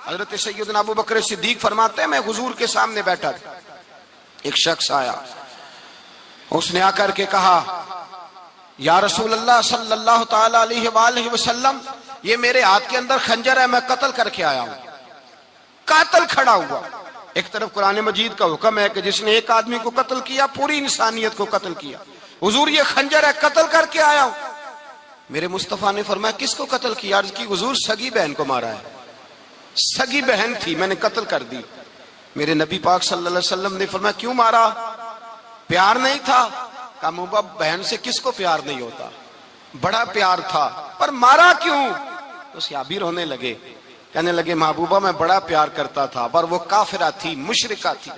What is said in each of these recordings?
حضرت سیدنا ابو بکر صدیق فرماتے ہیں میں حضور کے سامنے بیٹھا تھا، ایک شخص آیا، اس نے آ کر کے کہا یا رسول اللہ صلی اللہ تعالی علیہ وآلہ وسلم، یہ میرے ہاتھ کے اندر خنجر ہے، میں قتل کر کے آیا ہوں۔ قاتل کھڑا ہوا، ایک طرف قرآن مجید کا حکم ہے کہ جس نے ایک آدمی کو قتل کیا پوری انسانیت کو قتل کیا، حضور یہ خنجر ہے، قتل کر کے آیا ہوں۔ میرے مصطفیٰ نے فرمایا کس کو قتل کیا؟ عرض کی حضور سگی بہن کو مارا ہے، سگی بہن تھی، میں نے قتل کر دی۔ میرے نبی پاک صلی اللہ علیہ وسلم نے فرمایا کیوں مارا؟ پیار نہیں تھا؟ کہا محبوبہ بہن سے کس کو پیار نہیں ہوتا، بڑا پیار تھا، پر مارا کیوں؟ تو صحابی رونے لگے، کہنے لگے محبوبہ میں بڑا پیار کرتا تھا، پر وہ کافرہ تھی، مشرکہ تھی،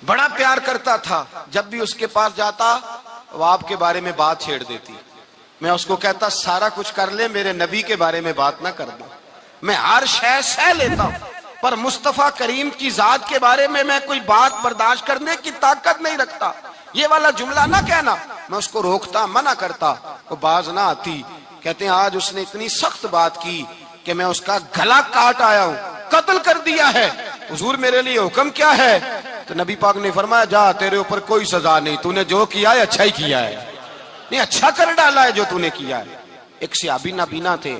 بڑا پیار کرتا تھا، جب بھی اس کے پاس جاتا وہ آپ کے بارے میں بات چھیڑ دیتی، میں اس کو کہتا سارا کچھ کر لے میرے نبی کے بارے میں بات نہ کر دو، میں ہر شے سہ لیتا ہوں، پر مصطفیٰ کریم کی ذات کے بارے میں کوئی بات برداشت کرنے کی طاقت نہیں رکھتا، یہ والا جملہ نہ کہنا۔ میں اس کو روکتا، منع کرتا، وہ باز نہ آتی۔ کہتے ہیں آج اس نے اتنی سخت بات کی کہ میں اس کا گلا کاٹ آیا ہوں، قتل کر دیا ہے۔ حضور میرے لیے حکم کیا ہے؟ تو نبی پاک نے فرمایا جا تیرے اوپر کوئی سزا نہیں، تو نے جو کیا ہے اچھا ہی کیا ہے، نہیں اچھا کر ڈالا ہے جو تو نے کیا ہے۔ ایک صحابی نابینا تھے،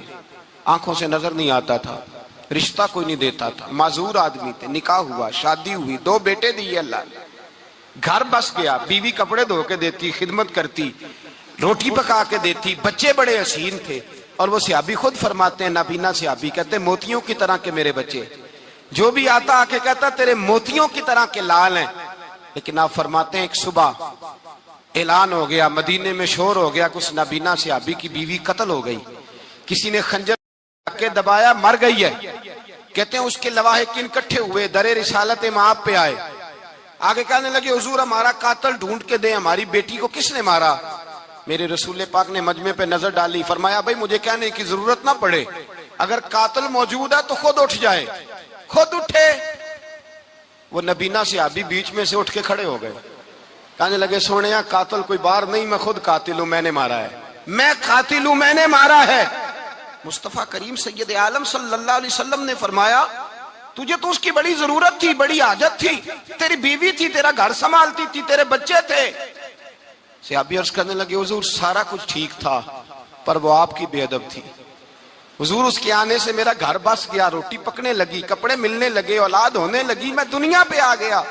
آنکھوں سے نظر نہیں آتا تھا، رشتہ کوئی نہیں دیتا تھا، معذور آدمی تھے، نکاح ہوا، شادی ہوئی، 2 بیٹے دیے اللہ نے، گھر بس گیا، بیوی کپڑے دھو کے دیتی، خدمت کرتی، روٹی پکا کے دیتی، بچے بڑے حسین تھے، اور وہ صحابی خود فرماتے ہیں، نابینا صحابی کہتے ہیں موتیوں کی طرح کے میرے بچے، جو بھی آتا آ کے کہتا تیرے موتیوں کی طرح کے لال ہیں۔ لیکن آپ فرماتے ہیں ایک صبح اعلان ہو گیا، مدینے میں شور ہو گیا، کچھ نابینا صحابی کی بیوی قتل ہو گئی، کسی نے خنجر کے دبایا، مر گئی ہے۔ کہتے ہیں اس کے لواحقین اکٹھے ہوئے، در رسالت امام پہ آئے، آگے کہنے لگے حضور ہمارا قاتل ڈھونڈ کے دیں، ہماری بیٹی کو کس نے مارا؟ میرے رسول پاک نے مجمع پہ نظر ڈالی، فرمایا بھائی مجھے کہنے کی ضرورت نہ پڑے، اگر قاتل موجود ہے تو خود اٹھ جائے۔ خود اٹھے، وہ نبینا صحابی بیچ میں سے اٹھ کے کھڑے ہو گئے، کہنے لگے سونیا قاتل کوئی بار نہیں، میں خود قاتل ہوں، میں نے مارا ہے، میں قاتل ہوں، میں نے مارا ہے۔ مصطفیٰ کریم سید عالم صلی اللہ علیہ وسلم نے فرمایا تجھے تو اس کی بڑی ضرورت تھی، بڑی حاجت تھی، تیری بیوی تھی، تیرا گھر سنبھالتی تھی، تیرے بچے تھے۔ صحابی عرض کرنے لگے حضور سارا کچھ ٹھیک تھا، پر وہ آپ کی بے ادب تھی حضور، اس کے آنے سے میرا گھر بس گیا، روٹی پکنے لگی، کپڑے ملنے لگے، اولاد ہونے لگی، میں دنیا پہ آ گیا،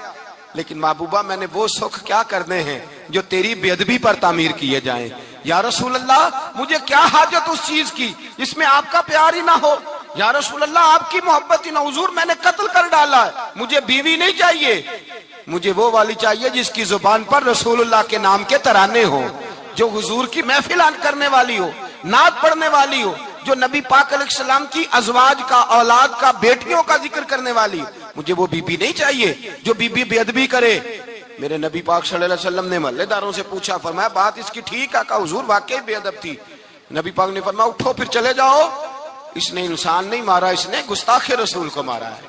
لیکن محبوبہ میں نے وہ سکھ کیا کرنے ہیں جو تیری بے ادبی پر تعمیر کیے جائیں۔ یا رسول اللہ مجھے کیا حاجت اس چیز کی جس میں آپ کا پیار ہی نہ ہو، یا رسول اللہ آپ کی محبت ہی نہ، حضور میں نے قتل کر ڈالا ہے، مجھے بیوی نہیں چاہیے، مجھے وہ والی چاہیے جس کی زبان پر رسول اللہ کے نام کے ترانے ہو، جو حضور کی محفل کرنے والی ہو، نعت پڑھنے والی ہو، جو نبی پاک علیہ السلام کی ازواج کا، اولاد کا، بیٹیوں کا ذکر کرنے والی، مجھے وہ بی بی نہیں چاہیے جو بی بی بے ادبی کرے۔ میرے نبی پاک صلی اللہ علیہ وسلم نے محلے داروں سے پوچھا، فرمایا بات اس کی ٹھیک ہے؟ کہا حضور واقعی بے ادب تھی۔ نبی پاک نے فرمایا اٹھو پھر چلے جاؤ، اس نے انسان نہیں مارا، اس نے گستاخ رسول کو مارا ہے،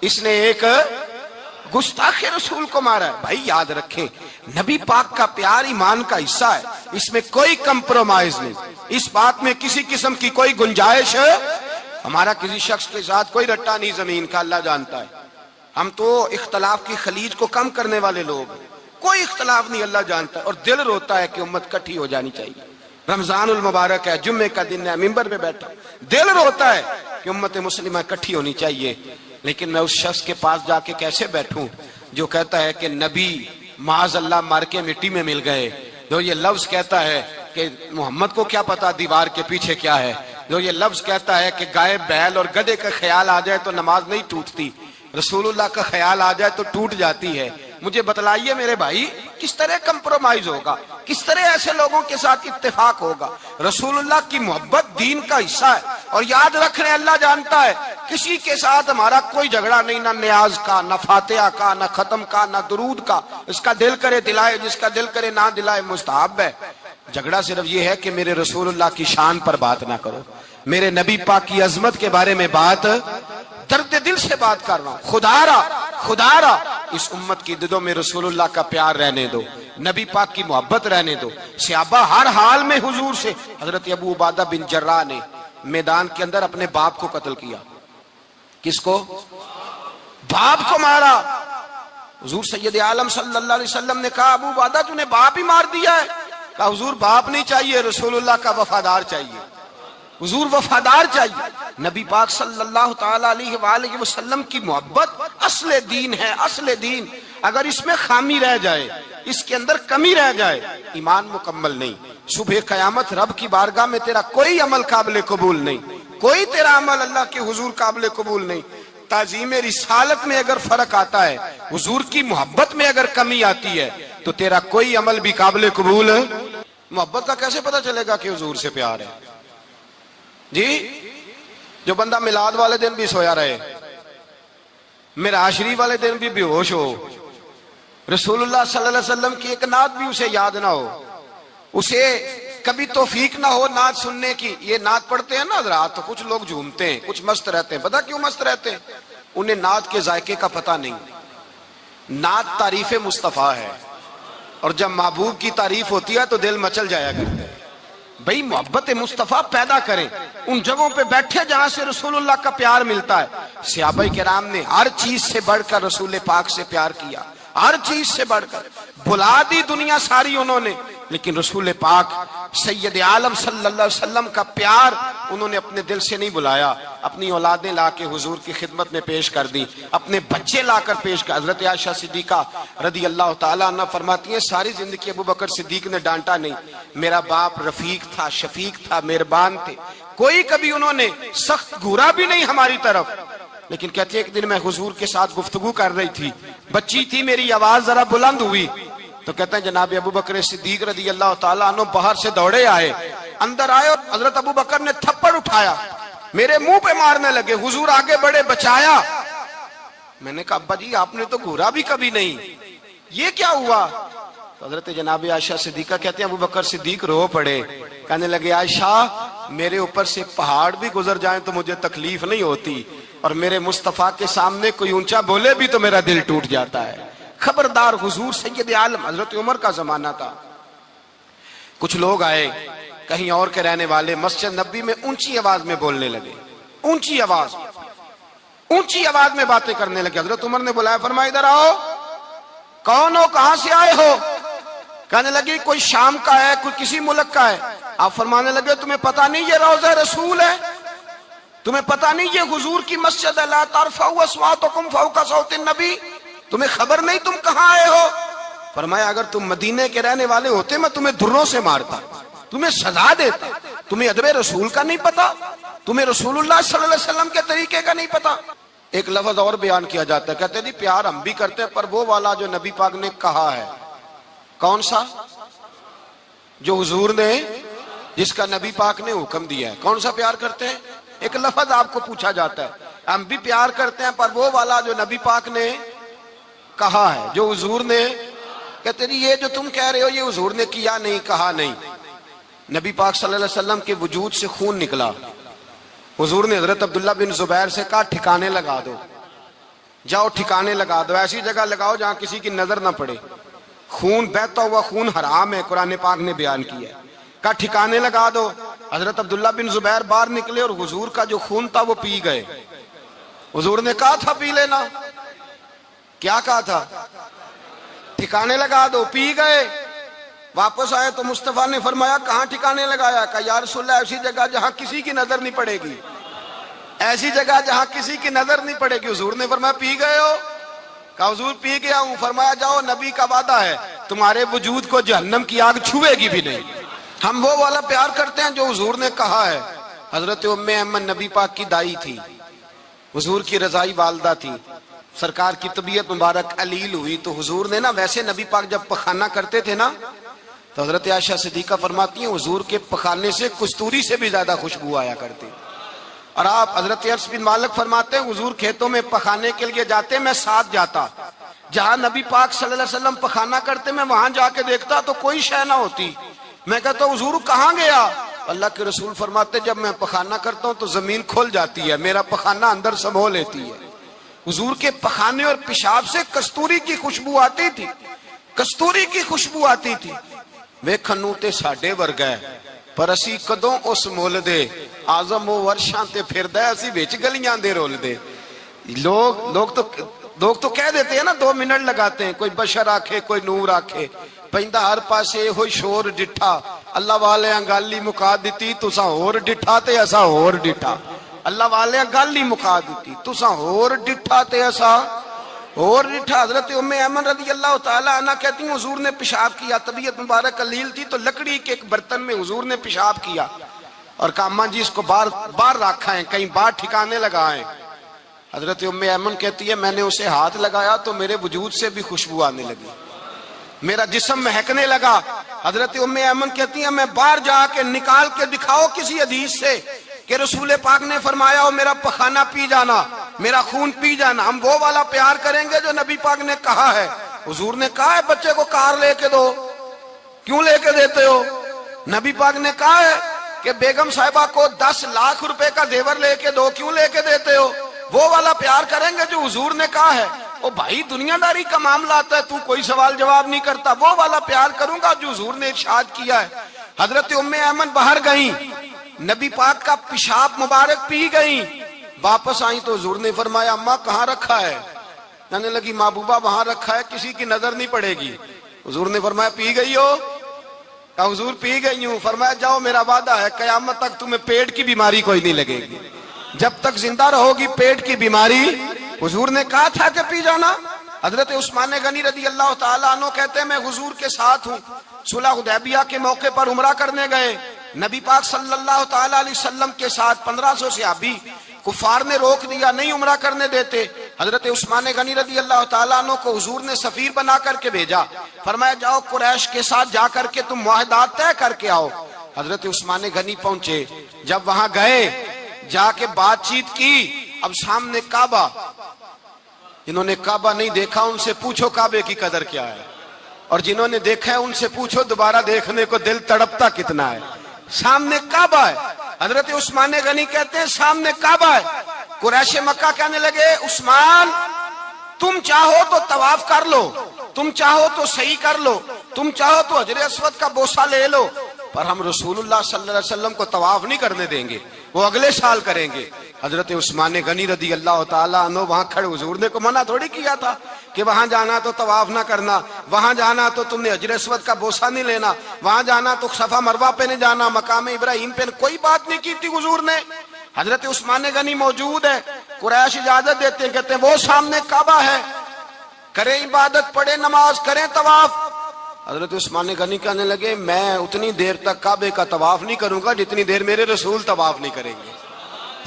اس نے ایک گستاخ رسول کو مارا ہے۔ بھائی یاد رکھیں نبی پاک کا پیار ایمان کا حصہ ہے، اس میں کوئی کمپرومائز نہیں، اس بات میں کسی قسم کی کوئی گنجائش ہے، ہمارا کسی شخص کے ساتھ کوئی رٹا نہیں زمین کا، اللہ جانتا ہے، ہم تو اختلاف کی خلیج کو کم کرنے والے لوگ ہیں، کوئی اختلاف نہیں، اللہ جانتا ہے، اور دل روتا ہے کہ امت کٹھی ہو جانی چاہیے، رمضان المبارک ہے، جمعے کا دن ہے، منبر پہ بیٹھا، دل روتا ہے کہ امت مسلمہ کٹھی ہونی چاہیے، لیکن میں اس شخص کے پاس جا کے کیسے بیٹھوں جو کہتا ہے کہ نبی معاذ اللہ مار کے مٹی میں مل گئے، جو یہ لفظ کہتا ہے کہ محمد کو کیا پتا دیوار کے پیچھے کیا ہے، جو یہ لفظ کہتا ہے کہ گائے بیل اور گدھے کا خیال آ جائے تو نماز نہیں ٹوٹتی، رسول اللہ کا خیال آ جائے تو ٹوٹ جاتی ہے۔ مجھے بتلائیے میرے بھائی کس طرح کمپرومائز ہوگا، کس طرح ایسے لوگوں کے ساتھ اتفاق ہوگا؟ رسول اللہ کی محبت دین کا حصہ ہے، اور یاد رکھنے اللہ جانتا ہے کسی کے ساتھ ہمارا کوئی جھگڑا نہیں، نہ نیاز کا، نہ فاتحہ کا، نہ ختم کا، نہ درود کا، اس کا دل کرے دلائے، جس کا دل کرے نہ دلائے، مستحب ہے۔ جھگڑا صرف یہ ہے کہ میرے رسول اللہ کی شان پر بات نہ کرو، میرے نبی پاک کی عظمت کے بارے میں بات، درد دل سے بات کر رہا ہوں، خدا را اس امت کی دلوں میں رسول اللہ کا پیار رہنے دو، نبی پاک کی محبت رہنے دو۔ صحابہ ہر حال میں حضور سے، حضرت ابو عبادہ بن جراح نے میدان کے اندر اپنے باپ کو قتل کیا، کس کو؟ باپ کو مارا۔ حضور سید عالم صلی اللہ علیہ وسلم نے کہا ابو عبادہ تو نے باپ ہی مار دیا ہے؟ کہا حضور باپ نہیں چاہیے، رسول اللہ کا وفادار چاہیے، حضور وفادار چاہیے۔ نبی پاک صلی اللہ تعالی علیہ وآلہ وسلم کی محبت اصل دین ہے، اصل دین۔ اگر اس میں خامی رہ جائے، اس کے اندر کمی رہ جائے، ایمان مکمل نہیں۔ صبح قیامت رب کی بارگاہ میں تیرا کوئی عمل قابل قبول نہیں، کوئی تیرا عمل اللہ کے حضور قابل قبول نہیں۔ تعظیم رسالت میں اگر فرق آتا ہے، حضور کی محبت میں اگر کمی آتی ہے، تو تیرا کوئی عمل بھی قابل قبول ہے۔ محبت کا کیسے پتہ چلے گا کہ حضور سے پیار ہے؟ جی جو بندہ میلاد والے دن بھی سویا رہے، معراج شریف والے دن بھی بے ہوش ہو، رسول اللہ صلی اللہ علیہ وسلم کی ایک نعت بھی اسے یاد نہ ہو، اسے کبھی توفیق نہ ہو نعت سننے کی۔ یہ نعت پڑھتے ہیں نا حضرات تو کچھ لوگ جھومتے ہیں، کچھ مست رہتے ہیں۔ پتہ کیوں مست رہتے ہیں؟ انہیں نعت کے ذائقے کا پتہ نہیں۔ نعت تعریف مصطفیٰ ہے، اور جب محبوب کی تعریف ہوتی ہے تو دل مچل جایا کرتا ہے۔ بھئی محبت مصطفیٰ پیدا کریں، ان جگہوں پہ بیٹھے جہاں سے رسول اللہ کا پیار ملتا ہے۔ صحابہ کرام نے ہر چیز سے بڑھ کر رسول پاک سے پیار کیا، ہر چیز سے بڑھ کر۔ بھلا دی دنیا ساری انہوں نے، لیکن رسول پاک سید عالم صلی اللہ علیہ وسلم کا پیار انہوں نے اپنے دل سے نہیں بلایا۔ اپنی اولادیں لا کے حضور کی خدمت میں پیش کر دی، اپنے بچے لا کر پیش کر۔ حضرت عائشہ صدیقہ رضی اللہ تعالیٰ عنہ فرماتی ہیں ساری زندگی ابو بکر صدیق نے ڈانٹا نہیں، میرا باپ رفیق تھا، شفیق تھا، مہربان تھے، کوئی کبھی انہوں نے سخت گھورا بھی نہیں ہماری طرف۔ لیکن کہتے ہیں ایک دن میں حضور کے ساتھ گفتگو کر رہی تھی، بچی تھی، میری آواز ذرا بلند ہوئی تو کہتے ہیں جناب ابو بکر صدیق رضی اللہ تعالیٰ عنہ باہر سے دوڑے آئے، اندر آئے اور حضرت ابو بکر نے تھپڑ اٹھایا، میرے منہ پہ مارنے لگے۔ حضور آگے بڑھے، بچایا۔ میں نے کہا ابا جی آپ نے تو گھورا بھی کبھی نہیں، یہ کیا ہوا؟ تو حضرت جناب عائشہ صدیقہ کہتے ہیں ابو بکر صدیق رو پڑے، کہنے لگے عائشہ میرے اوپر سے پہاڑ بھی گزر جائیں تو مجھے تکلیف نہیں ہوتی، اور میرے مصطفیٰ کے سامنے کوئی اونچا بولے بھی تو میرا دل ٹوٹ جاتا ہے۔ خبردار، حضور سید عالم، حضرت عمر کا زمانہ تھا، کچھ لوگ آئے کہیں اور کے رہنے والے، مسجد نبی میں اونچی آواز میں بولنے لگے، اونچی آواز میں باتیں کرنے لگے۔ حضرت عمر نے بلایا، فرمایا ادھر آؤ، کون ہو، کہاں سے آئے ہو؟ کہنے لگی کوئی شام کا ہے، کوئی کسی ملک کا ہے۔ آپ فرمانے لگے تمہیں پتہ نہیں یہ روضہ رسول ہے؟ تمہیں پتہ نہیں یہ حضور کی مسجد ہے؟ لا ترفعوا اصواتکم فوق صوت النبی، تمہیں خبر نہیں تم کہاں آئے ہو؟ فرمایا اگر تم مدینے کے رہنے والے ہوتے میں تمہیں دھروں سے مارتا، تمہیں سزا دیتا۔ تمہیں ادب رسول کا نہیں پتا، تمہیں رسول اللہ صلی اللہ علیہ وسلم کے طریقے کا نہیں پتا۔ ایک لفظ اور بیان کیا جاتا ہے، کہتے ہیں جی پیار ہم بھی کرتے ہیں پر وہ والا جو نبی پاک نے کہا ہے۔ کون سا؟ جو حضور نے، جس کا نبی پاک نے حکم دیا ہے۔ کون سا پیار کرتے ہیں؟ ایک لفظ آپ کو پوچھا جاتا ہے، ہم بھی پیار کرتے ہیں پر وہ والا جو نبی پاک نے کہا ہے، جو حضور نے۔ کہتے ہیں یہ جو تم کہہ رہے ہو یہ حضور نے کیا نہیں، کہا نہیں۔ نبی پاک صلی اللہ علیہ وسلم کے وجود سے خون نکلا، حضور نے حضرت عبداللہ بن زبیر سے کہا ٹھکانے لگا دو، جاؤ ٹھکانے لگا دو، ایسی جگہ لگاؤ جہاں کسی کی نظر نہ پڑے۔ خون بہتا ہوا خون حرام ہے، قرآن پاک نے بیان کیا ہے۔ کہا ٹھکانے لگا دو۔ حضرت عبداللہ بن زبیر باہر نکلے اور حضور کا جو خون تھا وہ پی گئے۔ حضور نے کہا تھا پی لینا، کیا کہا تھا؟ ٹھکانے لگا دو، پی گئے۔ واپس آئے تو مصطفیٰ نے فرمایا کہاں ٹھکانے لگایا؟ کہا یا رسول اللہ ایسی جگہ جہاں کسی کی نظر نہیں پڑے گی، ایسی جگہ جہاں کسی کی نظر نہیں پڑے گی۔ حضور نے فرمایا پی گئے ہو؟ کہا حضور پی گیا ہوں۔ فرمایا جاؤ نبی کا وعدہ ہے تمہارے وجود کو جہنم کی آگ چھوئے گی بھی نہیں۔ ہم وہ والا پیار کرتے ہیں جو حضور نے کہا ہے۔ حضرت ام ایمن نبی پاک کی دائی تھی، حضور کی رضائی والدہ تھی، سرکار کی طبیعت مبارک علیل ہوئی تو حضور نے نا، ویسے نبی پاک جب پخانہ کرتے تھے نا تو حضرت عائشہ صدیقہ فرماتی ہیں حضور کے پخانے سے کستوری سے بھی زیادہ خوشبو آیا کرتی۔ اور آپ حضرت انس بن مالک فرماتے ہیں حضور کھیتوں میں پخانے کے لیے جاتے میں ساتھ جاتا، جہاں نبی پاک صلی اللہ علیہ وسلم پخانہ کرتے میں وہاں جا کے دیکھتا تو کوئی شے نہ ہوتی۔ میں کہتا ہوں حضور کہاں گیا؟ اللہ کے رسول فرماتے جب میں پخانہ کرتا ہوں تو زمین کھل جاتی ہے، میرا پخانہ اندر سمو لیتی ہے۔ حضور کے پخانے اور پیشاب سے کستوری کی خوشبو آتی تھی، کستوری کی خوشبو آتی تھی۔ ویکھنوں تے ساڈے ورگا ہے پر اسی کدوں اس مول دے، آزم و ورشاں تے پھردا اسی وچ گلیاں دے رول دے۔ لوگ تو کہہ دیتے ہیں نا 2 منٹ لگاتے ہیں, کوئی بشر آکھے کوئی نور آکھے, پہندا ہر پاسے ہوئی شور ڈٹھا, اللہ والے گل ہی مکا دیتی تساں ہور ڈٹھا تے اساں ہور ڈٹھا. اللہ والے گل ہی مکا دیتی تساں ہور ڈٹھا تے اساں اور ڈٹھا. حضرت ام ایمن رضی اللہ تعالی عنہ کہتی ہیں حضور نے پیشاب کیا, طبیعت مبارک قلیل تھی تو لکڑی کے ایک برتن میں حضور نے پیشاب کیا اور کہا اماں جی اس کو باہر رکھا ہے, کہیں باہر ٹھکانے لگائیں. حضرت ام ایمن کہتی ہے میں نے اسے ہاتھ لگایا تو میرے وجود سے بھی خوشبو آنے لگی, میرا جسم مہکنے لگا. حضرت ام ایمن کہتی ہیں میں باہر جا کے نکال کے دکھاؤ کسی حدیث سے کہ رسول پاک نے فرمایا ہو میرا پخانہ پی جانا, میرا خون پی جانا, ہم وہ والا پیار کریں گے جو نبی پاک نے کہا ہے. حضور نے کہا ہے بچے کو کار لے کے دو, کیوں لے کے دیتے ہو؟ نبی پاک نے کہا ہے کہ بیگم صاحبہ کو 10 لاکھ روپے کا زیور لے کے دو, کیوں لے کے دیتے ہو؟ وہ والا پیار کریں گے جو حضور نے کہا ہے. او بھائی دنیا داری کا معاملہ آتا ہے, تو کوئی سوال جواب نہیں کرتا, وہ والا پیار کروں گا جو حضور نے ارشاد کیا ہے. حضرت ام ایمن باہر گئیں, نبی پاک کا پیشاب مبارک پی گئیں, واپس آئیں تو حضور نے فرمایا اماں کہاں رکھا ہے؟ کہنے لگی محبوبہ وہاں رکھا ہے, کسی کی نظر نہیں پڑے گی. حضور نے فرمایا پی گئی ہو؟ کہا حضور پی گئی ہوں. فرمایا جاؤ میرا وعدہ ہے قیامت تک تمہیں پیٹ کی بیماری کوئی نہیں لگے گی, جب تک زندہ رہو گی پیٹ کی بیماری. حضور نے کہا تھا کہ پی جانا. حضرت عثمان غنی رضی اللہ تعالیٰ عنہ کہتے ہیں میں حضور کے ساتھ ہوں, صلح حدیبیہ کے موقع پر عمرہ کرنے گئے, نبی پاک صلی اللہ تعالیٰ علیہ وسلم کے ساتھ 1500 صحابی, کفار نے روک دیا نہیں عمرہ کرنے دیتے. حضرت عثمان غنی رضی اللہ تعالیٰ عنہ کو حضور نے سفیر بنا کر کے بھیجا, فرمایا جاؤ قریش کے ساتھ جا کر کے تم معاہدات طے کر کے آؤ. حضرت عثمان غنی پہنچے, جب وہاں گئے جا کے بات چیت کی, اب سامنے کعبہ, جنہوں نے کعبہ نہیں دیکھا ان سے پوچھو کعبے کی قدر کیا ہے, اور جنہوں نے دیکھا ہے ان سے پوچھو دوبارہ دیکھنے کو دل تڑپتا کتنا ہے. سامنے کعبہ ہے. حضرت عثمان غنی کہتے ہیں سامنے کعبہ ہے. قریش مکہ کہنے لگے عثمان تم چاہو تو طواف کر لو, تم چاہو تو صحیح کر لو, تم چاہو تو حجر اسود کا بوسہ لے لو, پر ہم رسول اللہ صلی اللہ علیہ وسلم کو طواف نہیں کرنے دیں گے, وہ اگلے سال کریں گے. حضرت عثمان غنی رضی اللہ تعالیٰ عنہ وہاں کھڑے, حضور نے کو منع تھوڑی کیا تھا کہ وہاں جانا تو طواف نہ کرنا, وہاں جانا تو تم نے حجر اسود کا بوسہ نہیں لینا, وہاں جانا تو صفا مروہ پہ نہیں جانا, مقام ابراہیم پہ کوئی بات نہیں کی تھی حضور نے. حضرت عثمان غنی موجود ہے, قریش اجازت دیتے ہیں, کہتے ہیں وہ سامنے کعبہ ہے, کریں عبادت, پڑھیں نماز, کریں طواف. حضرت عثمان غنی کہنے لگے میں اتنی دیر تک کعبے کا طواف نہیں کروں گا جتنی دیر میرے رسول طواف نہیں کریں گے.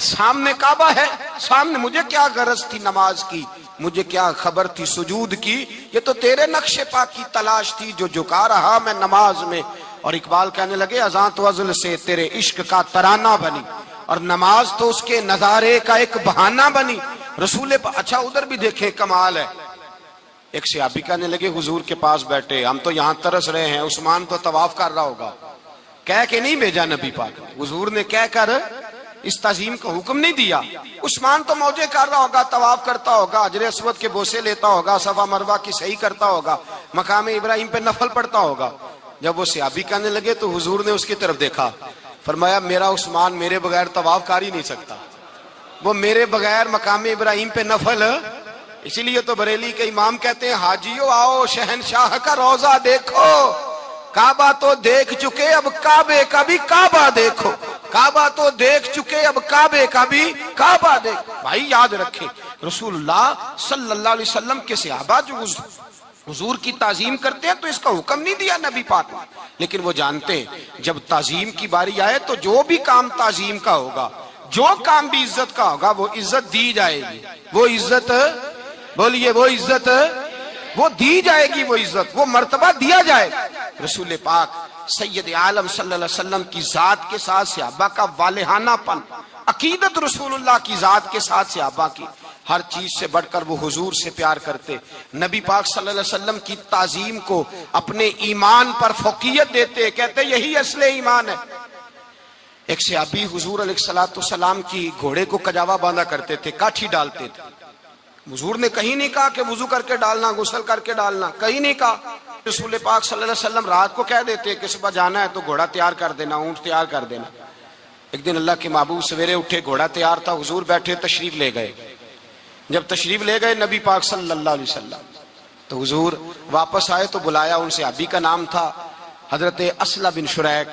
سامنے کعبہ ہے, سامنے, مجھے کیا غرض تھی نماز کی, مجھے کیا خبر تھی سجود کی, یہ تو تیرے نقش پا کی تلاش تھی جو جھکا رہا میں نماز میں. اور اقبال کہنے لگے اذان تو ازل سے تیرے عشق کا ترانہ بنی, اور نماز تو اس کے نظارے کا ایک بہانہ بنی. رسول اچھا ادھر بھی دیکھیں کمال ہے. ایک صحابی کہنے لگے حضور کے پاس بیٹھے ہم تو یہاں ترس رہے ہیں, عثمان تو طواف کر رہا ہوگا. کہہ کے نہیں بھیجا نبی پاک, حضور نے کہہ کر اس تعظیم کا حکم نہیں دیا. عثمان تو موجے کر رہا ہوگا, طواف کرتا ہوگا, حجر اسود کے بوسے لیتا ہوگا, صفا مروہ کی صحیح کرتا ہوگا, مقام ابراہیم پہ نفل پڑھتا ہوگا. جب وہ صحابی کہنے لگے تو حضور نے اس کی طرف دیکھا, فرمایا میرا عثمان میرے بغیر طواف کر ہی نہیں سکتا, وہ میرے بغیر مقام ابراہیم پہ نفل. اسی لیے تو بریلی کے امام کہتے ہیں حاجیو آؤ شہنشاہ کا روضہ دیکھو, کعبہ تو دیکھ چکے اب کعبے کا بھی کعبہ دیکھو, کعبہ تو دیکھ چکے اب کعبے کا بھی کعبہ دیکھو. بھائی یاد رکھیں رسول اللہ صلی اللہ علیہ وسلم کے صحابہ جو حضور کی تعظیم کرتے ہیں تو اس کا حکم نہیں دیا نبی پاک نے, لیکن وہ جانتے ہیں جب تعظیم کی باری آئے تو جو بھی کام تعظیم کا ہوگا, جو کام بھی عزت کا ہوگا وہ عزت دی جائے گی, وہ عزت بولیے وہ عزت وہ دی جائے گی, وہ عزت وہ مرتبہ دیا جائے گا. رسول پاک سید عالم صلی اللہ علیہ وسلم کی ذات کے ساتھ صحابہ کا والہانہ پن, عقیدت رسول اللہ کی ذات کے ساتھ صحابہ کی, ہر چیز سے بڑھ کر وہ حضور سے پیار کرتے, نبی پاک صلی اللہ علیہ وسلم کی تعظیم کو اپنے ایمان پر فوقیت دیتے, کہتے یہی اصل ایمان ہے. ایک صحابی حضور علیہ السلام کی گھوڑے کو کجاوا باندھا کرتے تھے, کاٹھی ڈالتے تھے. حضور نے کہیں نہیں کہا کہ وضو کر کے ڈالنا, غسل کر کے ڈالنا, کہیں نہیں کہا. رسول پاک صلی اللہ علیہ وسلم رات کو کہہ دیتے کہ صبح جانا ہے تو گھوڑا تیار کر دینا, اونٹ تیار کر دینا. ایک دن اللہ کے محبوب سویرے اٹھے, گھوڑا تیار تھا, حضور بیٹھے تشریف لے گئے. جب تشریف لے گئے نبی پاک صلی اللہ علیہ وسلم تو حضور واپس آئے تو بلایا، ان سے ابھی کا نام تھا حضرت اسلح بن شریک،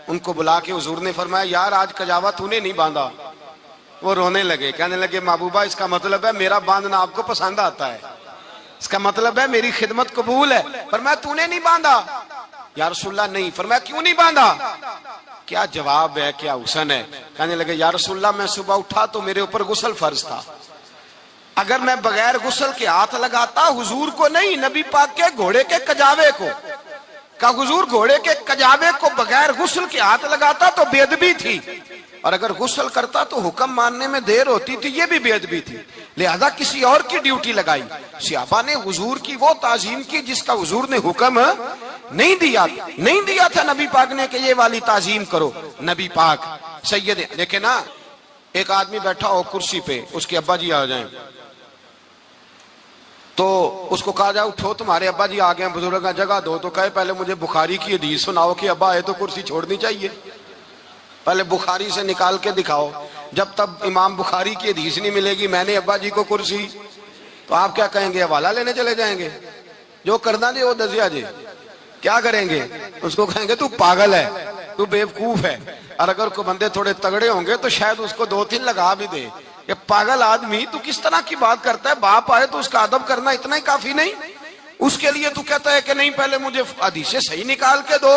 ان کو بلا کے حضور نے فرمایا یار آج کجاوا تو نے نہیں باندھا۔ وہ رونے لگے، کہنے لگے محبوبہ اس کا مطلب ہے میرا باندھنا آپ کو پسند آتا ہے، اس کا مطلب ہے میری خدمت قبول ہے۔ فرمایا تو نے نہیں باندھا؟ یا رسول اللہ نہیں۔ فرمایا کیوں نہیں باندھا؟ کیا جواب ہے، کیا حسن ہے۔ کہنے لگے یا رسول اللہ میں صبح اٹھا تو میرے اوپر غسل فرض تھا، اگر میں بغیر غسل کے ہاتھ لگاتا حضور کو نہیں نبی پاک کے گھوڑے کے کجاوے کو، کہ حضور گھوڑے کے کجاوے کو بغیر غسل کے ہاتھ لگاتا تو بے ادبی تھی، اور اگر غسل کرتا تو حکم ماننے میں دیر ہوتی تھی، یہ بھی بے ادبی تھی، لہذا کسی اور کی ڈیوٹی لگائی۔ صحابہ نے حضور کی وہ تعظیم کی جس کا حضور نے حکم نہیں دیا تھا نبی پاک نے کہ یہ والی تعظیم کرو۔ نبی پاک سید دیکھیں نا، ایک آدمی بیٹھا ہو کرسی پہ، اس کے ابا جی آ جائیں تو اس کو کہا جائے اٹھو تمہارے ابا جی آ گئے ہیں، بزرگ کا جگہ دو، تو کہے پہلے مجھے بخاری کی حدیث سناؤ کہ ابا ہے تو کرسی چھوڑنی چاہیے، پہلے بخاری سے نکال کے دکھاؤ۔ جب تک امام بخاری کی حدیث نہیں ملے گی میں نے ابا جی کو کرسی، تو آپ کیا کہیں گے؟ حوالہ لینے چلے جائیں گے، جو کرنا جی وہ دزیا جی، کیا کریں گے؟ اس کو کہیں گے تو پاگل ہے، تو بیوقوف ہے، اور اگر کوئی بندے تھوڑے تگڑے ہوں گے تو شاید اس کو دو تین لگا بھی دے کہ پاگل آدمی تو کس طرح کی بات کرتا ہے، باپ آئے تو اس کا ادب کرنا اتنا ہی کافی نہیں؟ اس کے لیے تو کہتا ہے کہ نہیں پہلے مجھے حدیثیں صحیح نکال کے دو،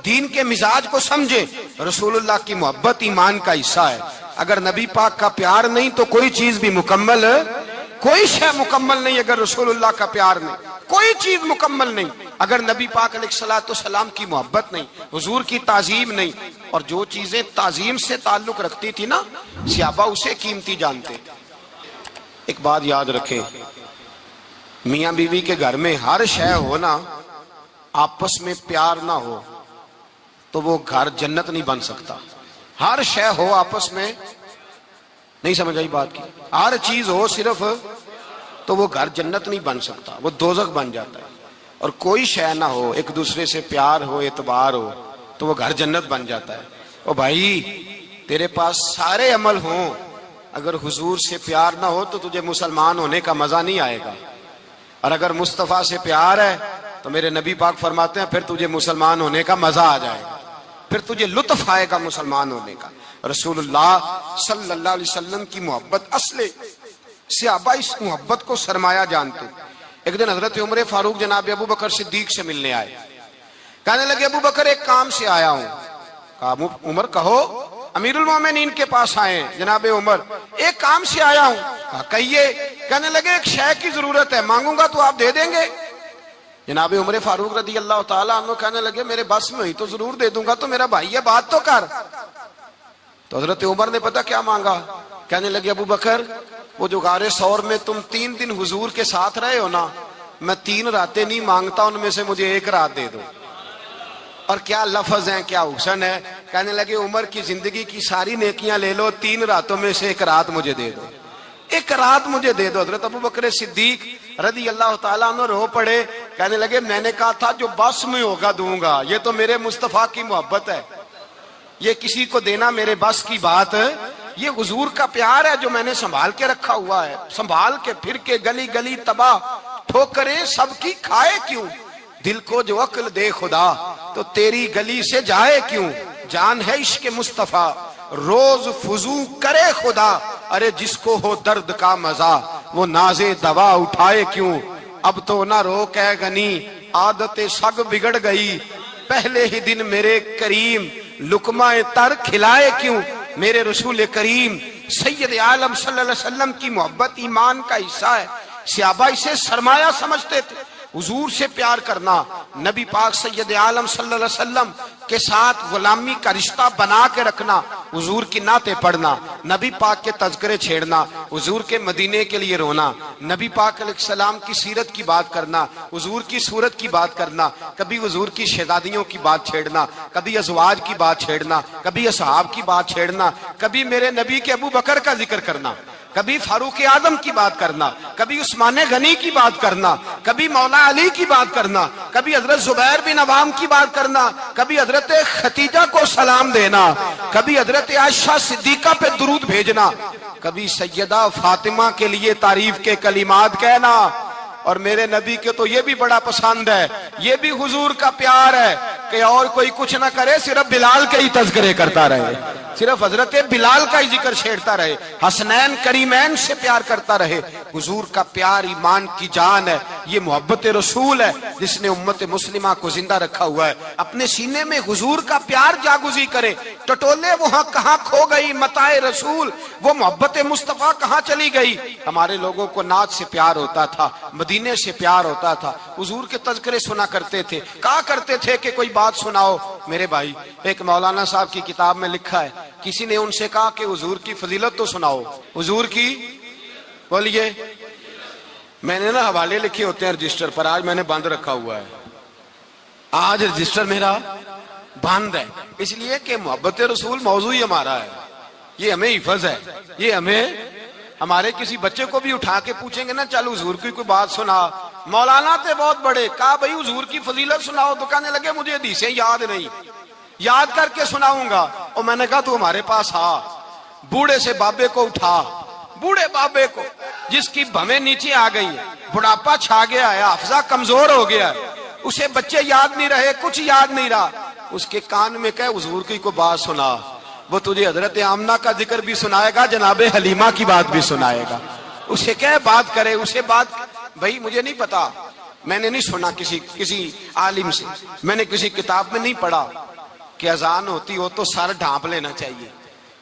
دین کے مزاج کو سمجھے۔ رسول اللہ کی محبت ایمان کا حصہ ہے، اگر نبی پاک کا پیار نہیں تو کوئی چیز بھی مکمل، کوئی شے مکمل نہیں اگر رسول اللہ کا پیار نہیں، کوئی چیز مکمل نہیں اگر نبی پاک علیہ الصلوۃ والسلام کی محبت نہیں، حضور کی تعظیم نہیں۔ اور جو چیزیں تعظیم سے تعلق رکھتی تھی نا صحابہ اسے قیمتی جانتے۔ ایک بات یاد رکھیں، میاں بیوی کے گھر میں ہر شے ہو نا، آپس میں پیار نہ ہو تو وہ گھر جنت نہیں بن سکتا۔ ہر شے ہو آپس میں، نہیں سمجھ آئی بات کی، ہر چیز ہو صرف تو وہ گھر جنت نہیں بن سکتا، وہ دوزخ بن جاتا ہے۔ اور کوئی شے نہ ہو، ایک دوسرے سے پیار ہو، اعتبار ہو تو وہ گھر جنت بن جاتا ہے۔ او بھائی تیرے پاس سارے عمل ہوں، اگر حضور سے پیار نہ ہو تو تجھے مسلمان ہونے کا مزہ نہیں آئے گا، اور اگر مصطفیٰ سے پیار ہے تو میرے نبی پاک فرماتے ہیں پھر تجھے مسلمان ہونے کا مزہ آ جائے گا، پھر تجھے لطف آئے گا مسلمان ہونے کا۔ رسول اللہ صلی اللہ علیہ وسلم کی محبت اصل، صحابہ اس محبت کو سرمایہ جانتے۔ ایک دن حضرت عمر فاروق جناب ابو بکر صدیق سے ملنے آئے، کہنے لگے ابو بکر ایک کام سے آیا ہوں۔ کہا عمر کہو۔ امیر المومنین کے پاس آئے جناب عمر، ایک کام سے آیا ہوں۔ کہا کہیے۔ کہنے لگے ایک شے کی ضرورت ہے، مانگوں گا تو آپ دے دیں گے؟ جناب عمر فاروق رضی اللہ تعالیٰ عنہ کہنے لگے میرے بس میں ہی تو ضرور دے دوں گا، تو میرا بھائی ہے بات تو کر۔ تو حضرت عمر نے پتہ کیا مانگا؟ کہنے لگے ابو بکر وہ جو غار ثور میں تم 3 دن حضور کے ساتھ رہے ہو نا، میں 3 راتیں نہیں مانگتا، ان میں سے مجھے 1 رات دے دو۔ اور کیا لفظ ہیں، کیا حسن ہے۔ کہنے لگے عمر کی زندگی کی ساری نیکیاں لے لو، 3 راتوں میں سے 1 رات مجھے دے دو، 1 رات مجھے دے دو۔ حضرت ابو بکر صدیق رضی اللہ تعالیٰ عنہ رو پڑے، کہنے لگے میں نے کہا تھا جو بس میں ہوگا دوں گا، یہ تو میرے مصطفیٰ کی محبت ہے، یہ کسی کو دینا میرے بس کی بات، یہ حضور کا پیار ہے جو میں نے سنبھال کے رکھا ہوا ہے، سنبھال کے پھر کے گلی گلی تباہ ٹھوکریں سب کی کھائے کیوں، دل کو جو عقل دے خدا تو تیری گلی سے جائے کیوں، جان ہے عشق مصطفیٰ روز فضو کرے خدا، ارے جس کو ہو درد کا مزہ وہ ناز دوا اٹھائے کیوں، اب تو نہ روک ہے غنی عادت سگ بگڑ گئی، پہلے ہی دن میرے کریم لقمہ تر کھلائے کیوں۔ میرے رسول کریم سید عالم صلی اللہ علیہ وسلم کی محبت ایمان کا حصہ ہے، صحابہ اسے سرمایہ سمجھتے تھے۔ حضور سے پیار کرنا، نبی پاک سید عالم صلی اللہ علیہ وسلم کے ساتھ غلامی کا رشتہ بنا کے رکھنا، حضور کی نعتیں پڑھنا، نبی پاک کے تذکرے چھیڑنا، حضور کے مدینے کے لیے رونا، نبی پاک علیہ السلام کی سیرت کی بات کرنا، حضور کی صورت کی بات کرنا، کبھی حضور کی شہزادیوں کی بات چھیڑنا، کبھی ازواج کی بات چھیڑنا، کبھی اصحاب کی بات چھیڑنا، کبھی میرے نبی کے ابو بکر کا ذکر کرنا، کبھی فاروق اعظم کی بات کرنا، کبھی عثمان غنی کی بات کرنا، کبھی مولا علی کی بات کرنا، کبھی حضرت زبیر بن عوام کی بات کرنا، کبھی حضرت خدیجہ کو سلام دینا، کبھی حضرت عائشہ صدیقہ پہ درود بھیجنا، کبھی سیدہ فاطمہ کے لیے تعریف کے کلمات کہنا، اور میرے نبی کے تو یہ بھی بڑا پسند ہے، یہ بھی حضور کا پیار ہے کہ اور کوئی کچھ نہ کرے، صرف بلال کے ہی تذکرے کرتا رہے، صرف حضرت بلال کا ہی ذکر چھیڑتا رہے، حسنین کریمین سے پیار کرتا رہے۔ حضور کا پیار ایمان کی جان ہے، یہ محبت رسول ہے جس نے امت مسلمہ کو زندہ رکھا ہوا ہے۔ اپنے سینے میں حضور کا پیار جاگزی کرے، ٹٹولے وہاں کہاں کھو گئی متاع رسول، وہ محبت مصطفیٰ کہاں چلی گئی۔ ہمارے لوگوں کو نعت سے پیار ہوتا تھا، مدینے سے پیار ہوتا تھا، حضور کے تذکرے سنا کرتے تھے، کہا کرتے تھے کہ کوئی بات سناؤ۔ میرے بھائی، ایک مولانا صاحب کی کتاب میں لکھا ہے، کسی نے ان سے کہا کہ حضور کی فضیلت تو سناؤ، حضور کی بولیے۔ میں نے نا حوالے لکھے ہوتے ہیں رجسٹر پر، آج میں نے بند رکھا ہوا ہے، آج رجسٹر میرا بند ہے، اس لیے کہ محبت رسول موضوع ہی ہمارا ہے، یہ ہمیں حفظ ہے، یہ ہمیں ہمارے کسی بچے کو بھی اٹھا کے پوچھیں گے نا چل حضور کی کوئی بات سنا، مولانا تھے بہت بڑے، کہا بھائی حضور کی فضیلت سناؤ، تو کہنے لگے مجھے حدیثیں یاد نہیں، یاد کر کے سناؤں گا۔ اور میں نے کہا تو ہمارے پاس آ، بوڑھے سے بابے کو اٹھا، بوڑھے بابے کو جس کی بھویں نیچے آ گئی ہے، بڑھاپا چھا گیا ہے، حافظہ کمزور ہو گیا ہے، اسے بچے یاد نہیں رہے، کچھ یاد نہیں رہا، اس کے کان میں کہے حضور کی کوئی بات سنا، وہ تجھے حضرت آمنہ کا ذکر بھی سنائے گا، جناب حلیمہ کی بات بھی سنائے گا، اسے کہے بات کرے، اسے بات۔ بھائی مجھے نہیں پتا، میں نے نہیں سنا کسی عالم سے، میں نے کسی کتاب میں نہیں پڑھا کہ اذان ہوتی ہو تو سر ڈھانپ لینا چاہیے۔